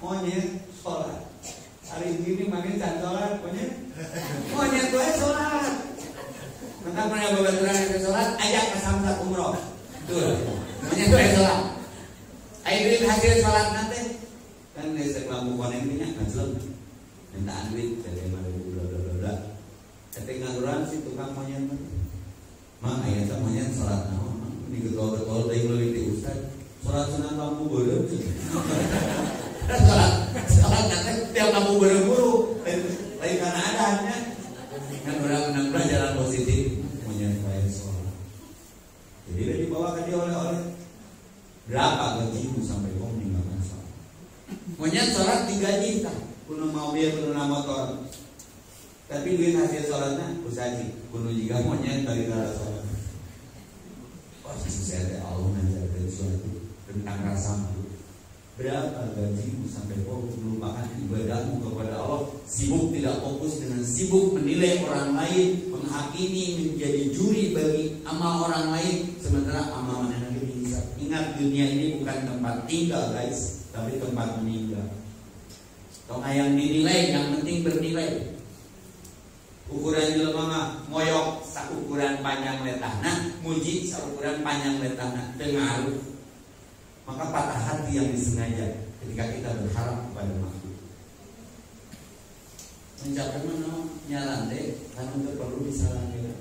Speaker 1: Monyet sholat. Hari ini makin can sholat, monyet sholat. Tentang pernah babaturan yang sholat, ajak ke samsat umroh. Tuh, monyet sholat. Ayo duit hasil sholat nanti. Kan listrik lampu konektinya kan selem. Mintaan duit dari mana bla. Ketik ngaduran si tukang monyet. Mak aya teh monyet salat naon? Di getol-getol deui leuwih ti ustaz. Salat sunat lampu beureum. Salat nanti tiap lampu beureum buru. Lain kana adanya. Kan urang menang pelajaran positif monyet bae salat. Jadi dibawa ke dia oleh-oleh. Berapa gajimu sampai kau meninggalkan sholat? Monyet sholat digaji tak? Kuno mobil, kuno motor. Tapi duit hasil sholatnya usaji. Kuno juga monyet dari cara sholat. Saya teh Allah mengajarkan sesuatu tentang rasa malu. Berapa gajimu sampai kau melupakan ibadahmu kepada Allah? Sibuk tidak fokus dengan sibuk menilai orang lain, menghakimi, menjadi juri bagi amal orang lain, sementara amal mana lagi bisa. Ingat dunia ini bukan tempat tinggal guys, tapi tempat meninggal. Tong yang dinilai, yang penting bernilai. Ukuran jelema moyok saukuran panjang letahna, muji saukuran panjang letahna, dengaruh. Maka patah hati yang disengaja ketika kita berharap kepada makhluk. Mencapai mana nyalan deh, karena itu perlu disalahkan.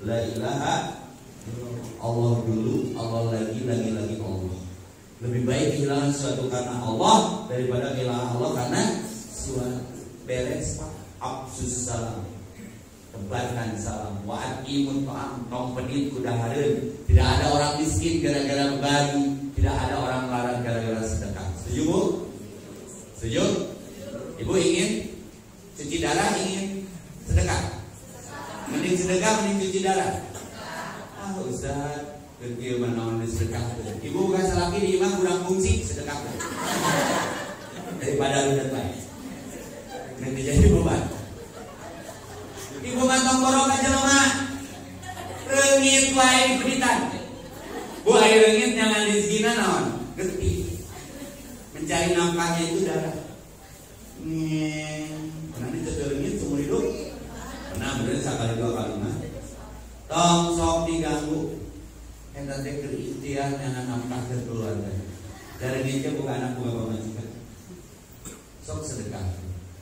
Speaker 1: La ilaha Allah dulu, Allah lagi Allah. Lebih baik kehilangan sesuatu karena Allah daripada kehilangan Allah karena respect, absus salam, tebarkan salam, wa'atimut ta'am, tong penit kudahareun. Tidak ada orang miskin gara-gara berbagi, tidak ada orang larang gara-gara sedekah. Setuju Bu? Setuju? Ibu ingin cuci darah, ingin sedekah? Mending sedekah, mending cuci darah? Ah Ustaz, kerja mana sedekah? Ibu bukan salaki di imam kurang fungsi, sedekah daripada udah baik. Nanti jadi beban. Ibu mantong borong aja mama. Reungit wae di peditan. Bu air reungit jangan di segina naon? Getih. Mencari nafkahnya itu darah. Pernah dicekel reungit seumur hidup? Pernah, bener sekali dua kali mah. Tong sok diganggu. Eta teh keur ikhtiar nyahan nafkah ke keluarga. Dari dia bukan anak bukan pemajikan. Sok sedekah.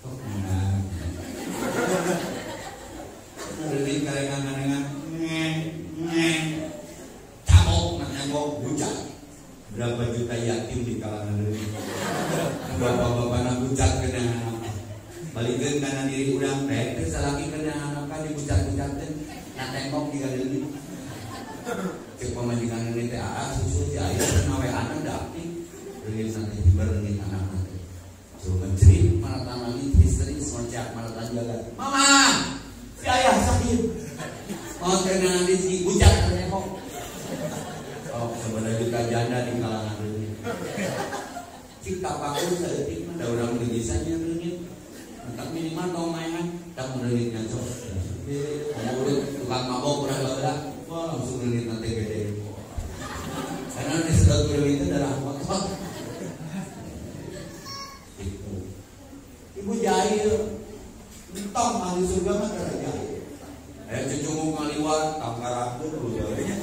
Speaker 1: Sok menang. Reungit karengan-karengan cabok nangkok bucat. Berapa juta yatim di kalangan reungit. Bapak-bapak nak bucat kena anak. Balikeun kana diri urang teh teu salaki kena anak dibucat-bucat teh. Nah tengkok di reungit. Cek pemajikan ini teh susu si ayah nawe anak dapti reungit nanti dibereungit anak nanti. Coba cerit mana tanami istri soncak mana tanjaga. Mama, si ayah sakit. Oh kena rezeki bucat tengkok. Oh sebenarnya juga janda di kalangan reungit. Cik tak pakai saeutik mah da urang geus bisa nya reungit. Tak minimal tong mainan tak reungit ngaco. Mulut tukang mabok urang baheula. Wah langsung reungit nanti gede. Karena di sedot reungit itu darah kotor. Itu. Ibu jahil. Entong ahli surga mah kada jahil. Cucumu ngaliwat tangkarakeun dulu jahilnya.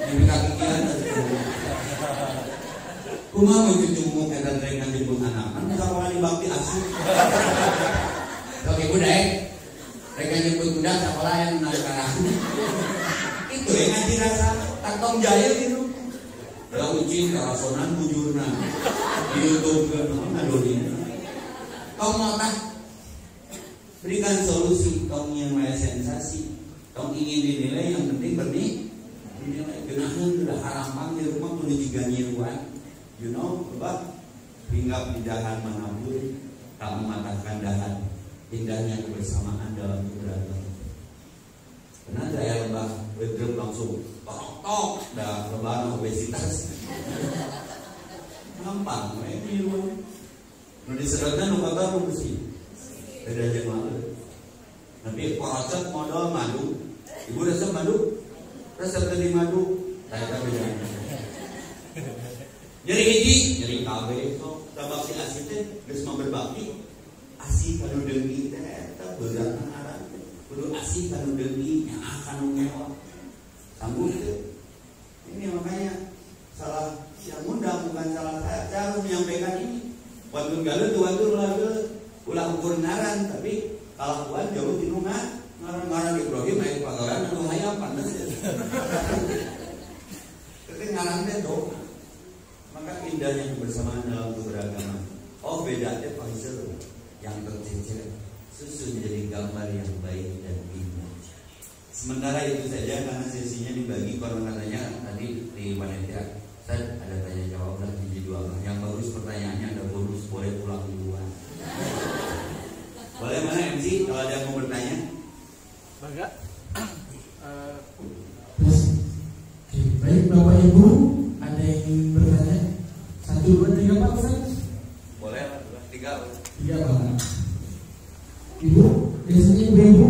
Speaker 1: Ini kakian. Kumaha mun cucumu eta teh ngajemput anak? Kan sakola di bakti asuh. Sok ibu daek. Rek ngajemput budak sakola yang nangkarah. Itu yang ngaji rasa tantong jahil gitu. Kalau ucin karasonan bujurna di YouTube kan ngadolin. Kau mau tak berikan solusi, kau yang maya sensasi, kau ingin dinilai yang penting dinilai. Genahan udah harapan di rumah kudu jiga nyiruan. You know, coba hinggap di dahan manapun tak mematahkan dahan. Indahnya kebersamaan dalam keberagaman. Pernah saya lembah bedrem langsung tok dah lebaran obesitas. Gampang, ini lu. Nu disedotna nu kotor nu bersih. Beda jeung malu. Tapi korocot modal madu. Ibu resep madu? Resep tadi madu. Saya beda. Nyeri hiji, nyeri kabeh sok tabak si asih teh geus mah berbakti. Asih kanu deungi teh eta beurang aran. Kudu asih kanu deungi nya kanu mewah. Sambung itu. Ini makanya salah yang undang bukan salah saya. Saya harus menyampaikan ini. Waktu galau tuan ulah ukur ngaran, tapi kalau tuan jauh di rumah ngaran Ibrahim ayat pagaran anu hayam panas. Tapi ngaran teh doa. Maka indahnya kebersamaan dalam keberagaman. Oh bedanya Faisal yang tercecer. Susu menjadi gambar yang baik dan indah. Sementara itu saja karena sesinya dibagi konon katanya tadi di panitia. Saya ada tanya jawab dan jadi dua. Yang bagus pertanyaannya ada bonus, boleh pulang duluan. Boleh mana MC kalau ada yang mau bertanya?
Speaker 2: Bangga. Baik Bapak Ibu, ada yang ingin bertanya? 1, 2, 3 Pak Ustaz?
Speaker 1: Boleh, 3.
Speaker 2: 3 Pak. Ibu, biasanya ibu-ibu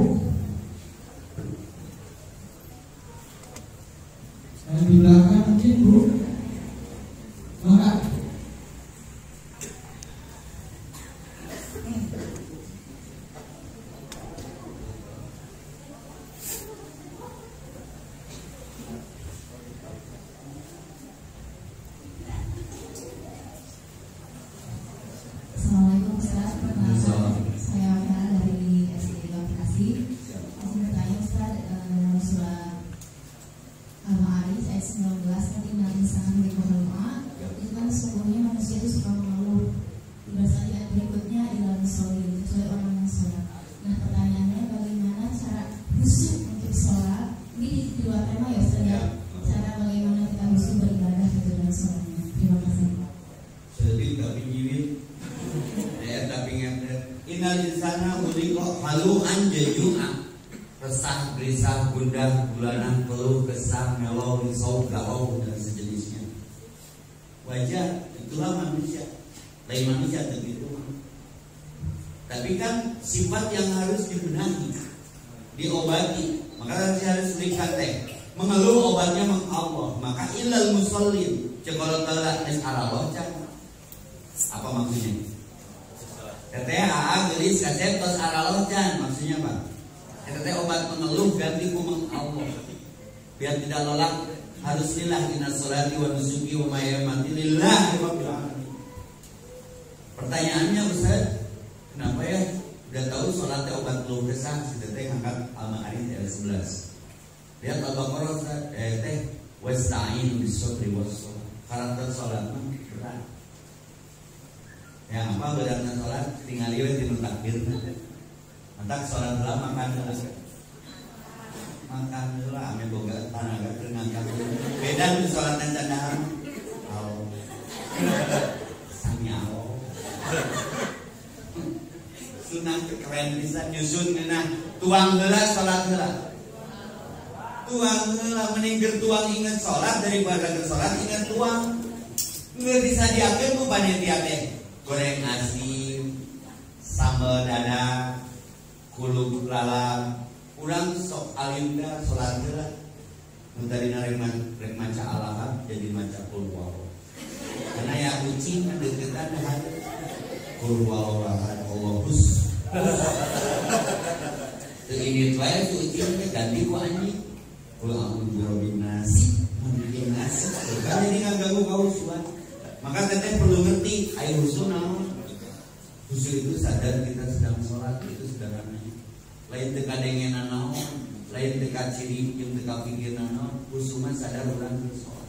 Speaker 2: yang di belakang mungkin Bu. Maka
Speaker 3: Assalamualaikum Ustaz. Saya Farah dari SD Bekasi. Mau bertanya Ustaz, dalam surah Al-Ma'arij ayat 19 tadi Nabi sangat berdoa. Itu kan sesungguhnya manusia itu suka mengeluh. Di bahasa ayat berikutnya dalam surah kecuali orang yang soleh.
Speaker 1: Innal insana khuliqa halu'an jaju'a. Resah, gelisah, gundah, gulanan, keluh, kesah, melo, risau, galau dan sejenisnya. Wajar, itulah manusia. Lain manusia begitu. Tapi kan sifat yang harus dibenahi, diobati. Maka harus lihat mengeluh obatnya Allah. Maka ilal musallin cekolot tala es araloh can. Apa maksudnya? Katanya gelis kasep tos araloh can. Maksudnya apa? Katanya obat mengeluh ganti kumeng Allah. Biar tidak lelah. Harus lillah inna sholati wa nusuki wa mahyamati lillahi rabbil alamin. Pertanyaannya Ustaz, kenapa ya udah tahu sholatnya obat keluh kesah, sudah teh angkat Al-Ma'arij ayat 11. Lihat Al-Baqarah Ustaz, wasta'in bis-sabri was-shalah. Karakter sholat mah berat. Ya apa beratnya sholat? Tinggal liwat di takbir. Mantak sholat dulu makan dulu. Makan dulu ame boga tanaga dengan kamu. Beda di sholat dan candaan. Allah. Sami Allah. Sunah keren bisa nyusun kena tuang heula sholat heula. Tuang heula mending keur tuang inget sholat daripada keur sholat inget tuang. Nggak bisa diakeun ku panitia teh. Goreng asin, sambal dadak, kulub lalang, urang sok alinda sholat heula. Mun tadi rek maca Al-Ahad jadi maca qul huwallahu. Karena ya kucing deketan dah. Qul huwallahu ahad Allahus. Teu ini wae kucing teh ganti ku anjing. Qul a'udzu birabbin nas. Mungkin nas. Kan jadi ngaganggu kausuan. Maka teteh perlu ngerti ayo husu naon. Husu itu sadar kita sedang sholat itu sederhana. Lain teu kadengenan naon, lain teu kaciri jeung teu kapikirna naon, husu mah sadar urang sholat.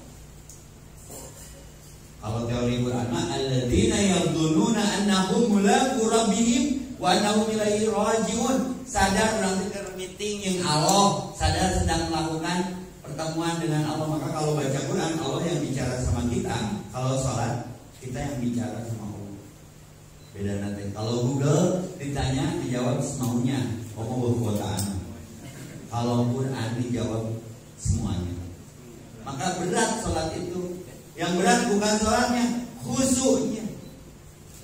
Speaker 1: Kalau teori Quran mah alladzina yadhunnuna annahum mulaqu rabbihim wa annahum ilaihi raji'un. Sadar urang teu meeting jeung Allah, sadar sedang melakukan pertemuan dengan Allah. Maka kalau baca Quran Allah yang bicara sama kita, kalau sholat kita yang bicara sama Allah. Beda nanti. Kalau Google ditanya dijawab semaunya, Allah berkuasaan. Kalau Quran dijawab semuanya. Maka berat sholat itu. Yang berat bukan sholatnya, khusyuknya.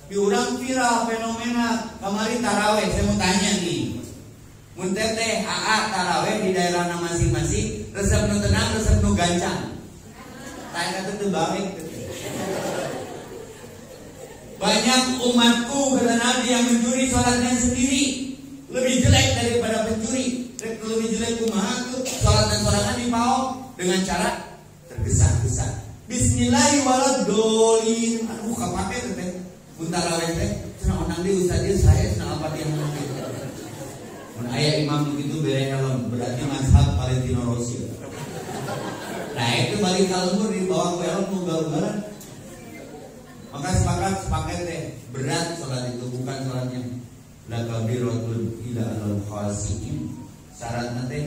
Speaker 1: Diurang viral fenomena kemarin taraweh. Saya mau tanya nih, mun teteh AA taraweh di daerah masing-masing, resep nu tenang, resep nu gancang. Tanya itu balik. Banyak umatku kata Nabi yang mencuri sholatnya sendiri lebih jelek daripada pencuri. Lebih jelek kumaha tuh sholat dan sorangan di pao dengan cara tergesa-gesa. Bismillahirrahmanirrahim. Aduh kapake teh. Buntar awet teh. Cenah onang deui ustaz saya cenah apa dia ngomong gitu. Mun aya imam begitu bere kalem berarti mazhab Valentino Rossi. Nah itu balik kalem di bawah pelon ugal-ugalan. Maka sepakat teh berat sholat itu bukan sholatnya. La kabiratul ila al-khasiin. Syaratnya teh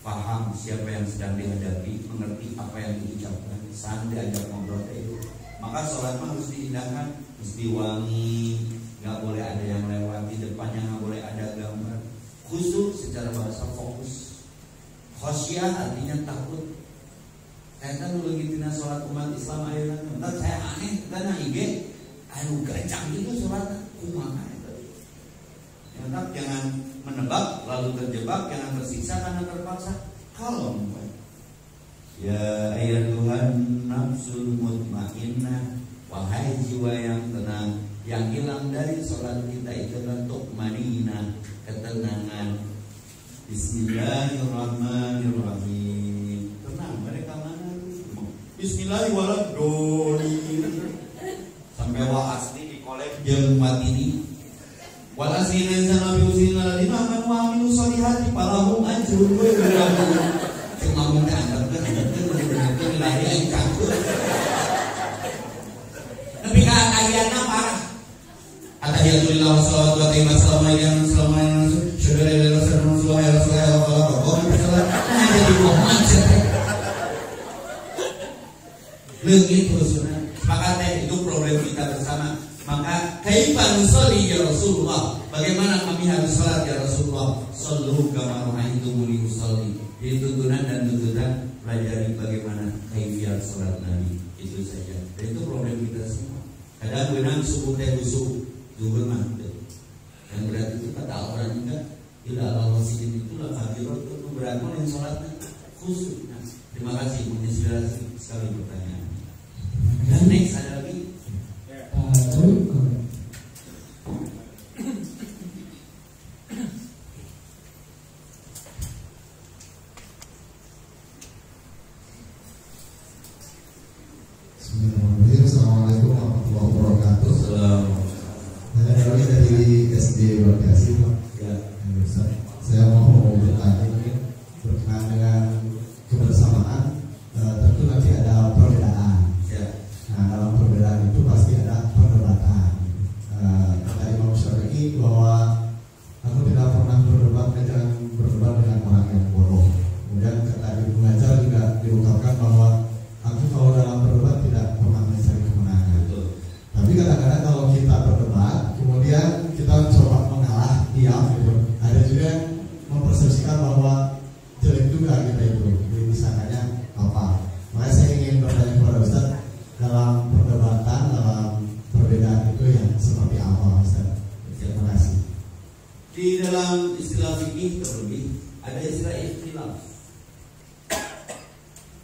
Speaker 1: paham siapa yang sedang dihadapi, mengerti apa yang diucapkan, sambil diajak ngobrol itu. Maka sholat mah harus diindahkan, mesti wangi, nggak boleh ada yang lewat di depannya, nggak boleh ada gambar. Khusyuk secara bahasa fokus. Khosyah artinya takut. Saya kan dulu gitina sholat umat Islam ayeuna, entar saya aneh karena IG, aduh gancang gitu sholat kumaha itu. Entar jangan menebak lalu terjebak, jangan tersiksa karena terpaksa. Kalau ya ayat Tuhan nafsul mutmainnah, wahai jiwa yang tenang, yang hilang dari sholat kita itu adalah tuqmaninah, ketenangan. Bismillahirrahmanirrahim. Tenang mereka mana? Bismillahirrahmanirrahim. Sampai wa asli di kolek jeung matini. Walasina sana biusina ladina aman wa amilu sholihati falahum ajrun wa ghayru. Cuma mun dianggap bener-bener lahir aing campur. Tapi ka ayana parah. Atahiyatulillah wa salawatu wa tayyibah assalamu alaikum assalamu alaikum syukur lillahi sallallahu alaihi wasallam. Jadi Muhammad begitu sunnah. Maka itu problem kita bersama. Maka kaifa nusolli ya Rasulullah, Rasulullah, bagaimana kami harus salat ya Rasulullah? Shallu kama ra'aitumuni usolli. Jadi tuntunan dan tuntutan pelajari bagaimana kaifiyat salat Nabi. Itu saja. Dan itu problem kita semua. Kadang benang subuh teh busuk, zuhur mantep. Yang berarti itu kata Al-Quran juga, ila al-wasiin itulah hadirat itu beratman yang sholatnya khusus. Nah, terima kasih menginspirasi sekali pertanyaan. Dan next ada lagi.
Speaker 4: Assalamualaikum warahmatullahi wabarakatuh. Saya dari SD Bekasi, Pak.
Speaker 1: Ya.
Speaker 4: Saya mau bertanya ini berkenaan dengan kebersamaan. Tentu nanti ada perbedaan.
Speaker 1: Ya.
Speaker 4: Nah, dalam perbedaan itu pasti ada perdebatan. Kata Imam Syafi'i bahwa aku tidak pernah berdebat dengan orang yang bodoh. Kemudian kata Ibu Ngajar juga diungkapkan bahwa aku kalau dalam berdebat tidak pernah mencari kemenangan.
Speaker 1: Betul.
Speaker 4: Tapi kadang-kadang kalau kita berdebat, kemudian kita coba mengalah, diam gitu. Ada juga yang mempersepsikan bahwa jelek juga kita itu. Jadi disangkanya apa? Makanya saya ingin bertanya kepada Ustaz, dalam perdebatan, dalam perbedaan itu yang seperti apa, Ustaz? Terima kasih.
Speaker 1: Di dalam istilah fikih terlebih ada istilah ikhtilaf.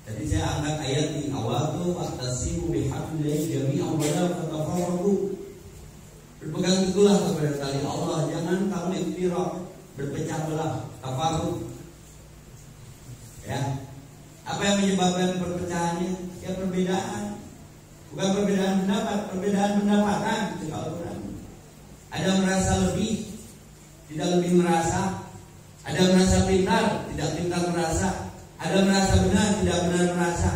Speaker 1: Jadi saya angkat ayat di awal tuh, "Wa'tasimu bihablillahi jami'an wa la tatafarraqu." Berpegang teguhlah kepada tali Allah, jangan kamu iftiraq, berpecah belah, tafarruq. Ya. Apa yang menyebabkan perpecahannya? Ya perbedaan. Bukan perbedaan pendapat, perbedaan pendapatan. Ada merasa lebih, tidak lebih merasa. Ada merasa pintar, tidak pintar merasa. Ada merasa benar, tidak benar merasa.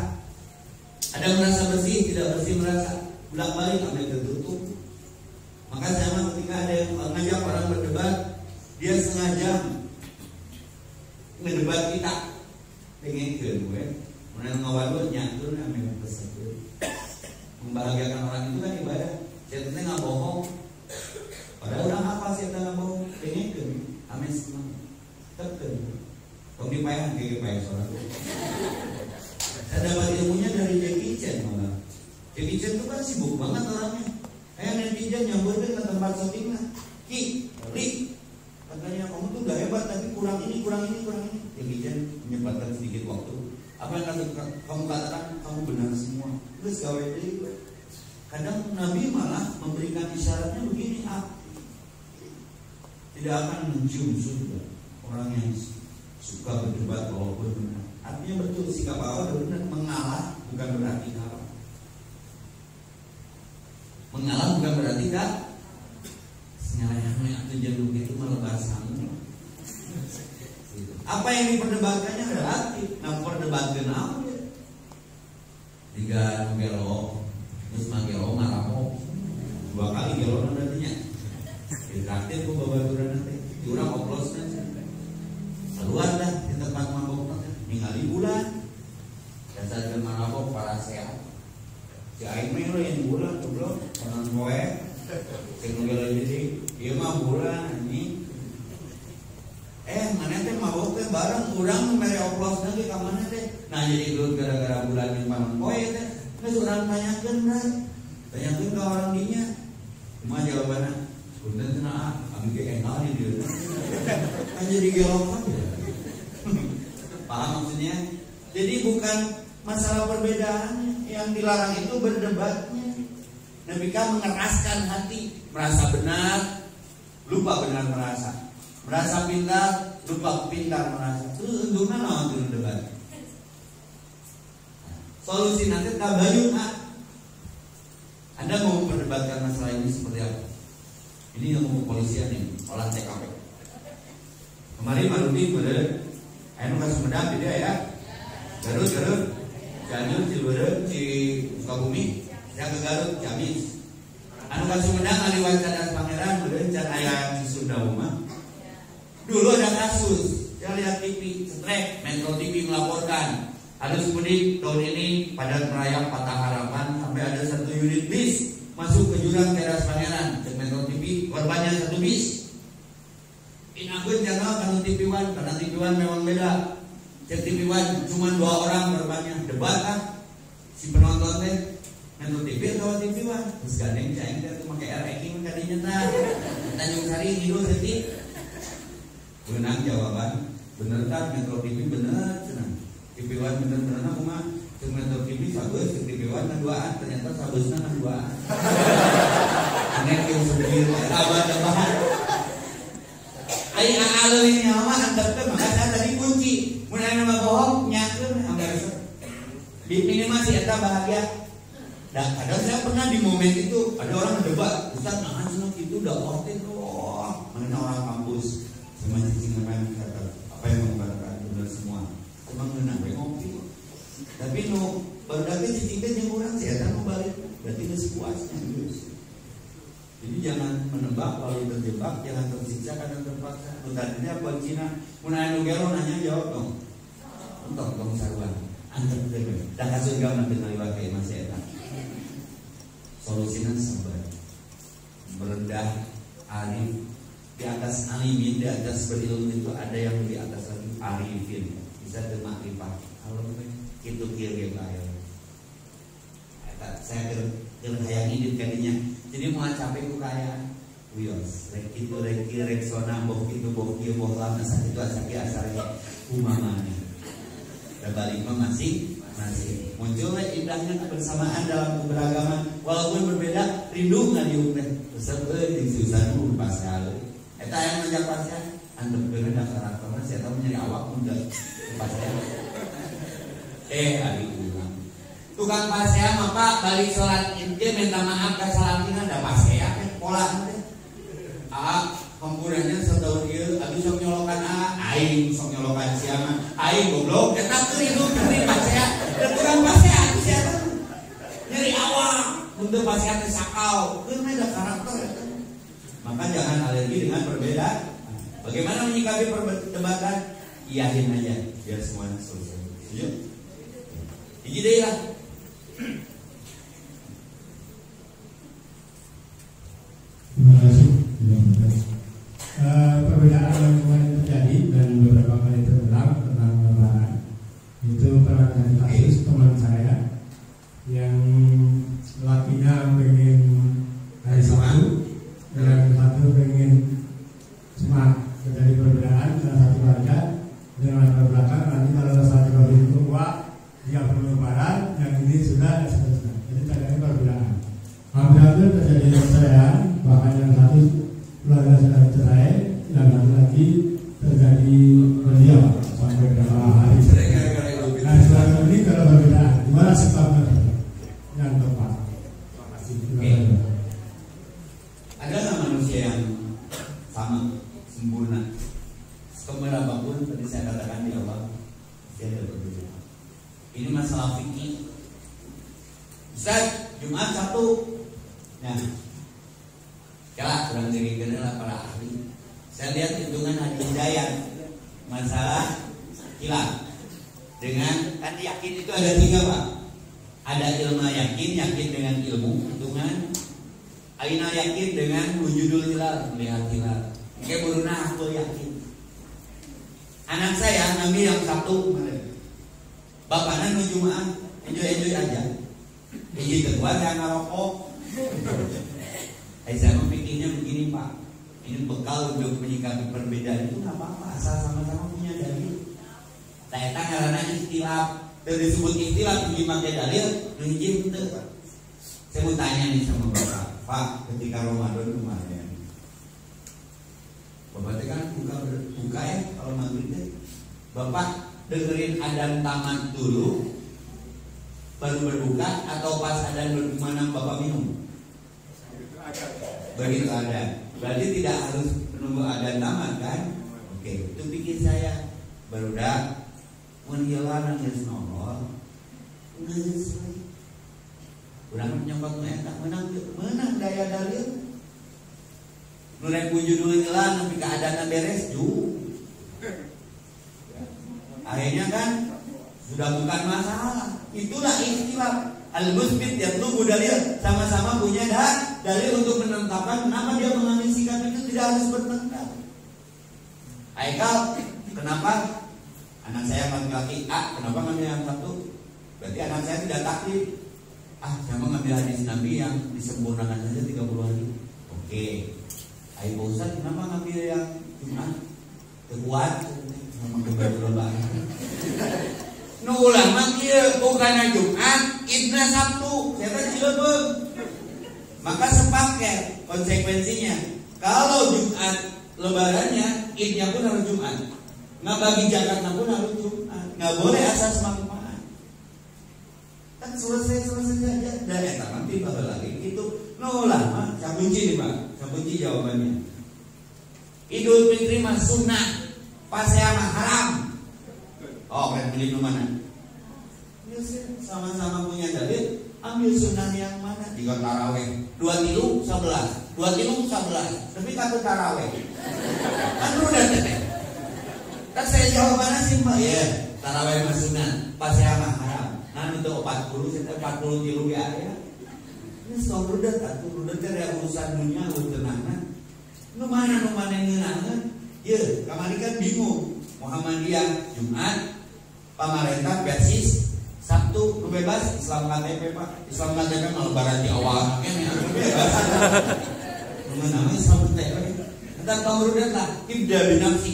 Speaker 1: Ada merasa bersih, tidak bersih merasa. Bolak-balik sampai tertutup. Maka sama ketika ada yang ngajak orang berdebat, dia sengaja ngedebat kita. Pengen ke gue, mana ngawalu nyatur namanya tersebut. Membahagiakan orang itu kan ibadah. Saya tentunya nggak bohong. Padahal orang apa sih nggak bohong? Pengen ke, amin semua. Tetap. Kau dipayahan kayak payah sholat. Saya dapat ilmunya dari Jackie Chan malah. Jackie Chan itu kan sibuk banget orangnya. Netizen nyamperin ke tempat syutingnya. Ki, Li, katanya kamu tuh udah hebat tapi kurang ini. Jackie Chan menyempatkan sedikit waktu. Apa yang kamu katakan, kamu benar semua. Terus gawe itu. Kadang Nabi malah memberikan isyaratnya begini, tidak akan mencium surga orang yang suka berdebat walaupun benar. Artinya betul sikap awal benar, mengalah bukan berarti kalah. Mengalah bukan berarti kan senyalanya tujuan itu malah bahasamu. Apa yang diperdebatkannya relatif. Nah perdebatkan apa ya? Tiga gelo, terus magelo maramo, 2 kali gelo nantinya. Ditraktir ku babaturan nanti, diurang oplos nanti. Keluar dah di tempat mabok nanti, ningali bulan. Dasar ke mabok para sehat. Si aing mah yang bulan goblok, orang kowe. Sing gelo jadi, ieu mah bulan anjing. Mana teh mabok teh bareng urang mere oplos nanti ka mana teh. Nah jadi gelut gara-gara bulan yang panon poe teh. Geus urang tanyakeun dah. Tanyakeun ka orang dinya. Kumaha jawabanna? Punten cenah, kami ge engal di dieu. Kan jadi gelok aja. Paham maksudnya? Jadi bukan masalah perbedaan yang dilarang itu berdebatnya. Nabi kan mengeraskan hati, merasa benar, lupa benar merasa. Merasa pintar, lupa pintar merasa. Itu untuknya naon turun debat. Solusi nanti tabayun. Anda mau memperdebatkan masalah ini seperti apa? Ini yang mau kepolisian ini, olah TKP. Kemarin Marudi bener, anu ka Sumedang beda ya. Garut, Cianjur, Ciberem, Sukabumi, saya ke Garut, Ciamis. Anu ka Sumedang aliwat Cadas Pangeran, bener can aya di Sunda Umah. Dulu ada kasus, saya lihat TV, setrek, Metro TV melaporkan arus mudik tahun ini pada merayap Patah Harapan sampai ada 1 unit bis masuk ke jurang Teras Pangeran. Metro TV korbannya 1 bis. Inangkeun channel kanu TV1, karena TV1 memang beda. Cek TV1 cuma 2 orang korbannya, debat kan. Si penonton teh nonton TV atau TV1, terus gandeng cai teh make ranking kadinya tah. Tanjung Sari hidup detik. Beunang jawaban, bener tah Metro TV bener cenah. TV1 bener-bener kumaha? Cek Metro TV sabeus, cek TV1 ngaduaan, ternyata sabeusna ngaduaan. Aneh yang sebir abad-abad. Ai aleuy nyawa antep teh maka saya tadi kunci. Mun aya mah bohong nyakeun ambar. Di minimal si eta bahagia. Nah, kadang saya pernah di momen itu ada orang berdebat, Ustaz, nah senang itu udah orten loh, mana orang kampus, sama cicing kata apa yang mengatakan benar semua, cuma mengenang ngopi. Tapi no, baru datang cicing yang orang saya tak mau balik, berarti itu sepuasnya gitu. Jadi jangan menebak lalu terjebak, jangan tersiksa kadang terpaksa. Tadinya buat Cina, munanya nugero nanya jawab dong, untuk dong sarwan, antar dulu, dah kasus gak nanti ngaliwat kayak masih enak. Solusinya sabar, merendah, arif. Di atas alimin, di atas berilmu itu ada yang di atas lagi arifin. Bisa termakrifat. Kalau itu kiri bayar. Saya kerhayang ini kadinya. Jadi mau capek ku kaya. Wios, rek itu rek kiri rek sona boh itu boh kieu boh lama saat itu asaki asarnya umamanya. Dan balik masih munculnya indahnya kebersamaan dalam keberagaman walaupun berbeda rindu ngadiuk teh resep di susah nu pas kali eta yang ngajak pasnya antep beuneu karakterna saya tahu nyari awak muda pasnya ari ulang tukang pasnya mah Pak balik salat Id minta maaf ka salatina da pasnya pola teh pemburannya setahun ieu abis sok nyolokan aing sok nyolokan siapa aing goblok eta kerindu kering pasnya tukang pasnya siapa nyeri awak untuk pasnya teh sakau keun ada karakter eta. Maka jangan alergi dengan perbedaan. Bagaimana menyikapi perdebatan? Iyahin aja biar semuanya selesai. Setuju? Hiji deui lah.
Speaker 2: Terima kasih. Perbedaan yang kemarin terjadi dan beberapa kali terulang tentang lebaran itu pernah terjadi kasus teman saya yang lakinya pengen hari Sabtu dan satu pengen semangat. Terjadi perbedaan salah satu keluarga dengan latar belakang nanti kalau saat hari itu dia perlu lebaran yang ini sudah selesai. Jadi terjadi perbedaan. Hampir terjadi perceraian, bahkan yang satu keluarga sudah cerai dan lagi terjadi beliau sampai beberapa hari. Nah selama ini kalau berbeda, gimana sebabnya yang tepat?
Speaker 1: Ada nggak manusia yang sama sempurna? Kemana apapun tadi saya katakan di awal, dia ada perbedaan. Ini masalah fikih. Ustaz, Jumat Sabtu. Nah, kala kurang diri lah para ahli. Saya lihat hitungan Haji Hidayat masalah hilaf dengan kan yakin itu ada 3 Pak. Ada ilmu yakin dengan ilmu hitungan. Aina yakin dengan wujudul hilal melihat hilal. Kayak buruna aku yakin. Anak saya nami yang Sabtu kemarin. Bapaknya nu Jumat enjoy aja. Hiji kedua saya ngerokok. Saya memikirnya begini Pak, ini bekal untuk menyikapi perbedaan itu nggak apa-apa, asal sama-sama punya dalil. Saya karena ikhtilaf, disebut ikhtilaf tinggi pakai dalil, hiji itu. Saya mau tanya nih sama Bapak, Pak, ketika Ramadan kemarin, Bapak itu kan buka ya kalau maghrib. Bapak dengerin adzan tamat dulu, baru berbuka atau pas adzan berkumandang Bapak minum? Begitu ada, berarti tidak harus menunggu adzan tamat kan? Oke, itu pikir saya. Baru dah menghilang nangis nongol, udah selesai. Urang nyokot enak menang daya dalil. Nurek wujud dulu hilang, tapi keadaan beres ju. Akhirnya kan sudah bukan masalah. Itulah ikhtilaf. Al-musbit yatlubu dalil, sama-sama punya dalil untuk menetapkan kenapa dia mengambil sikap itu tidak harus bertengkar. Haikal, kenapa anak saya laki-laki A, kenapa ngambil yang satu? Berarti anak saya tidak taklid. Saya mau ngambil hadis Nabi yang disempurnakan saja 30 hari. Oke. Ayo Pak Ustaz, kenapa ngambil yang Jumat? Kuat, memang kebetulan. Nu ulama kieu bukan Jumat, Idna Sabtu. Saya teh cilebeung. Maka sepaket konsekuensinya. Kalau Jumat lebarannya, Idnya pun harus Jumat. Nggak bagi zakatnya pun harus Jumat. Nggak boleh asas manfaat. Kan selesai saja. Dan eta nanti bakal lagi itu. Nu ulama, saya kunci nih Pak. Saya kunci jawabannya. Idul Fitri mah sunnah, Pasea mah haram. Oh, kan pilih mana? Ya sama-sama punya dalil, ambil sunnah yang mana? Jika taraweh 2 tilu 11, tapi kata taraweh. Kan udah teteh. Kan saya jawabannya simpel ya. Taraweh mah sunnah, Pasea mah haram. Nah itu 40 tilu ya. Ini soal rudet ya urusan dunia tenangna. Nu mana ngeunangan? Ya, kamari kan bingung. Muhammadiyah Jumat, pamarentah Persis Sabtu, nu bebas Islam KTP Pak. Islam KTP malah lebaran di awal kan ya. Bebas. Nu namanya Islam KTP. Entar kamu rudet lah, ibda binafsi.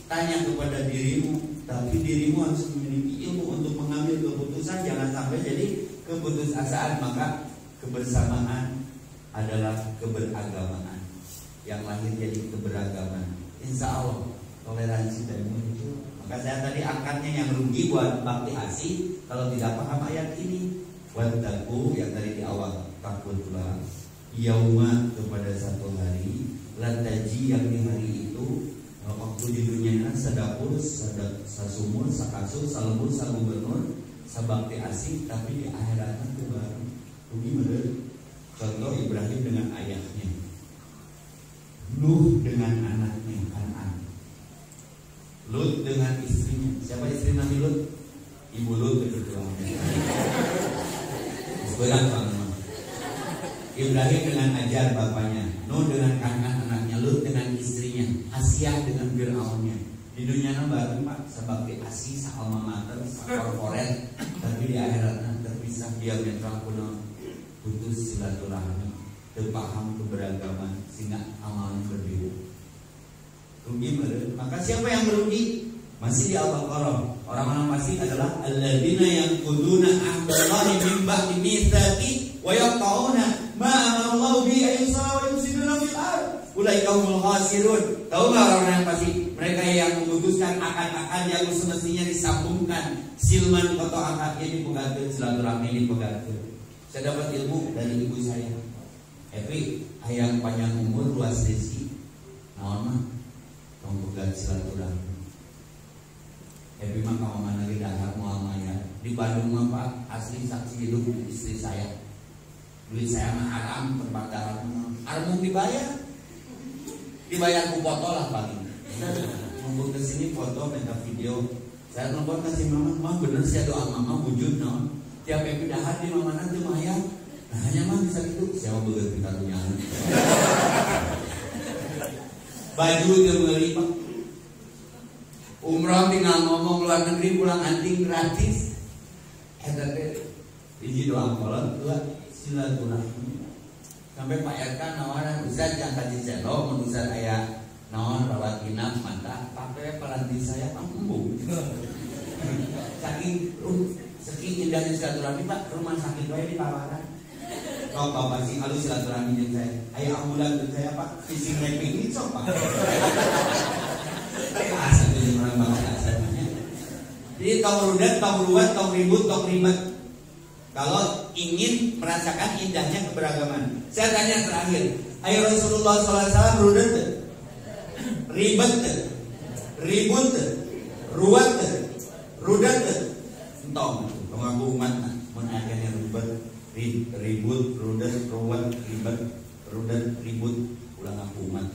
Speaker 1: Tanya kepada dirimu, tapi dirimu harus memiliki ilmu untuk mengambil keputusan, jangan sampai jadi keputusasaan. Maka kebersamaan adalah keberagamaan. Yang lahir jadi keberagaman. Insya Allah toleransi dan muncul. Maka saya tadi angkatnya yang rugi buat bakti asih kalau tidak paham ayat ini. Wattaqu yang tadi di awal, takutlah yauma kepada satu hari, lantaji yang di hari itu waktu di dunia sadapur, sasumur, sakasur, salembur, sagubernur, sabakti asih, tapi di akhiratnya itu baru rugi bener. Contoh Ibrahim dengan ayahnya, Nuh dengan anaknya Kanan, Lut dengan istrinya. Siapa istri Nabi Lut? Ibu Lut kebetulan. Sebenarnya sama. Ibrahim dengan Ajar bapaknya, Nuh dengan Kanan anaknya, Lut dengan istrinya, Asyah dengan Fir'aunnya. Di dunia baru Pak, sebagai asih, alma mater, korporat, tapi di akhiratnya terpisah diametral kuno, putus silaturahmi, terpaham keberagaman sehingga amalnya berbeda. Rugi bener. Maka siapa yang merugi? Masih di Al-Baqarah. Orang-orang pasti adalah alladzina yanquduna ahdallahi min ba'di mitsaqi wa yaqta'una ma amarallahu bi ayyusara wa yufsiduna fil ard. Ulaika humul khasirun. Tahu enggak orang-orang yang pasti? Mereka yang memutuskan akad-akad yang semestinya disambungkan, silman koto akadnya dipegakeun, silaturahmi dipegakeun. Saya dapat ilmu dari ibu saya. Epi, ayam panjang umur, luas rezeki. Naon mah? Tong pegat silaturahmi. Epi mah ka mana lagi dahar moal maya. Di Bandung mah Pak, asli saksi hidup istri saya. Duit saya mah haram, tempat dahar mah haram dibayar. Dibayar ku foto lah paling. Nunggu kesini foto, minta video. Saya telepon kasih mama bener sih doa mama wujud naon. Tiap Epi dahar di mama nanti maya. Nah, hanya mah bisa gitu. Siapa bener kita punya. Baju dia beli Pak. Umroh tinggal ngomong luar negeri pulang anting gratis. Eta teh hiji doang kolot, dua silaturahmi. Sampai Pak RK nawaran Ustaz yang kaji selo, mun Ustaz aya naon rawat inap mantap, pakai pelanti saya embung. Saking indahnya silaturahmi Pak, rumah sakit wae ditawaran. Kau bapak sing halus silaturahmi jeung saya. Aya ambulan jeung saya Pak, fishing rapping ini sok Pak. Asal jadi orang bangsa asalnya. Jadi tong rudet, tong ruwet, tong ribut, tong ribet. Kalau ingin merasakan indahnya keberagaman. Saya tanya terakhir, ayo Rasulullah SAW rudet, ribet, ribut, ruwet, rudet, entong pengaku umat, mengajarnya ribet, ribut, rudet, ruwet, ribet, rudet, ribut, ulang aku umat.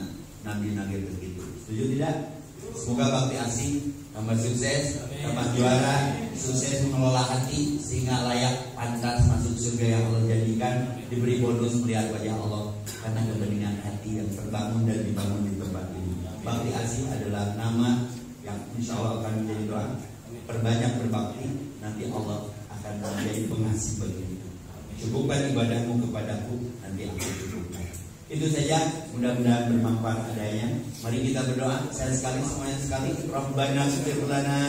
Speaker 1: Nabi begitu. Setuju tidak? Semoga bakti asih tambah sukses, tambah juara, sukses mengelola hati sehingga layak pantas masuk surga yang Allah jadikan, diberi bonus melihat wajah Allah karena kebeningan hati yang terbangun dan dibangun di tempat ini. Bakti asih adalah nama yang insya Allah akan menjadi doa. Perbanyak berbakti, nanti Allah akan menjadi pengasih bagi kita. Cukupkan ibadahmu kepadaku, nanti aku cukupkan. Itu saja, mudah-mudahan bermanfaat adanya. Mari kita berdoa. Saya sekali, semuanya sekali. Rabbana ighfir lana.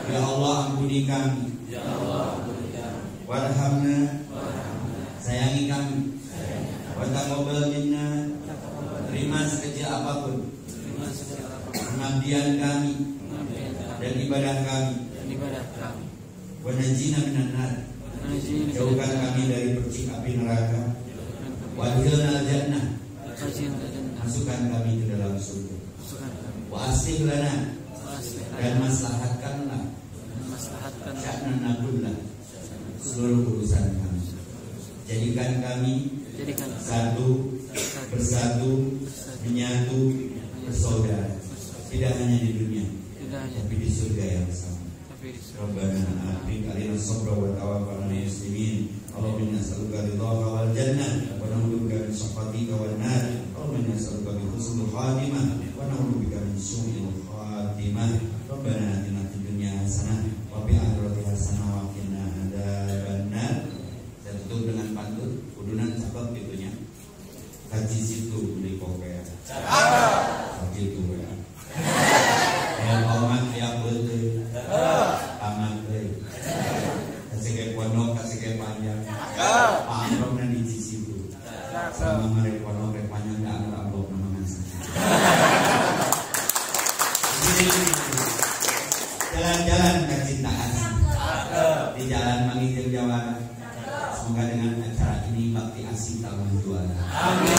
Speaker 1: Ya Allah, ampuni kami. Warhamna. Sayangi kami. Wa taqabbal minna. Terima sekecil apapun pengabdian kami dan ibadah kami. Wa najina minan nar. Jauhkan kami dari percik api neraka. Wa adkhilna al-jannah. Masukkan kami ke dalam surga. Wa aslih lana. Dan maslahatkanlah sya'nana kullah, seluruh urusan kami. Jadikan kami satu, bersatu, menyatu, bersaudara. Tidak hanya di dunia, tapi di surga yang sama. Rabbana atina as-sabra wa tawaffana muslimin. Allahumma inna nas'aluka ridhaka wal jannah wa na'udzubika min sakhatika wan nar. Allahumma inna nas'aluka husnul khatimah wa na'udzubika min su'il khatimah. Rabbana atina fid dunya hasanah wa fil akhirati hasanah wa qina adzabannar. Saya tutup dengan pantun. Udunan cakep itunya. Haji situ beli koper. Haji itu ya. Yang omat yang betul. Amat betul. Kasih kayak pondok, kasih kayak panjang. Pak Amrok nanti di situ. Sama mereka pondok kayak panjang nggak ada amplop nama nasi. Jalan-jalan ke cinta kasih di jalan Mangijeng Jawara. Semoga dengan acara ini bakti asih tak menjual. Amin.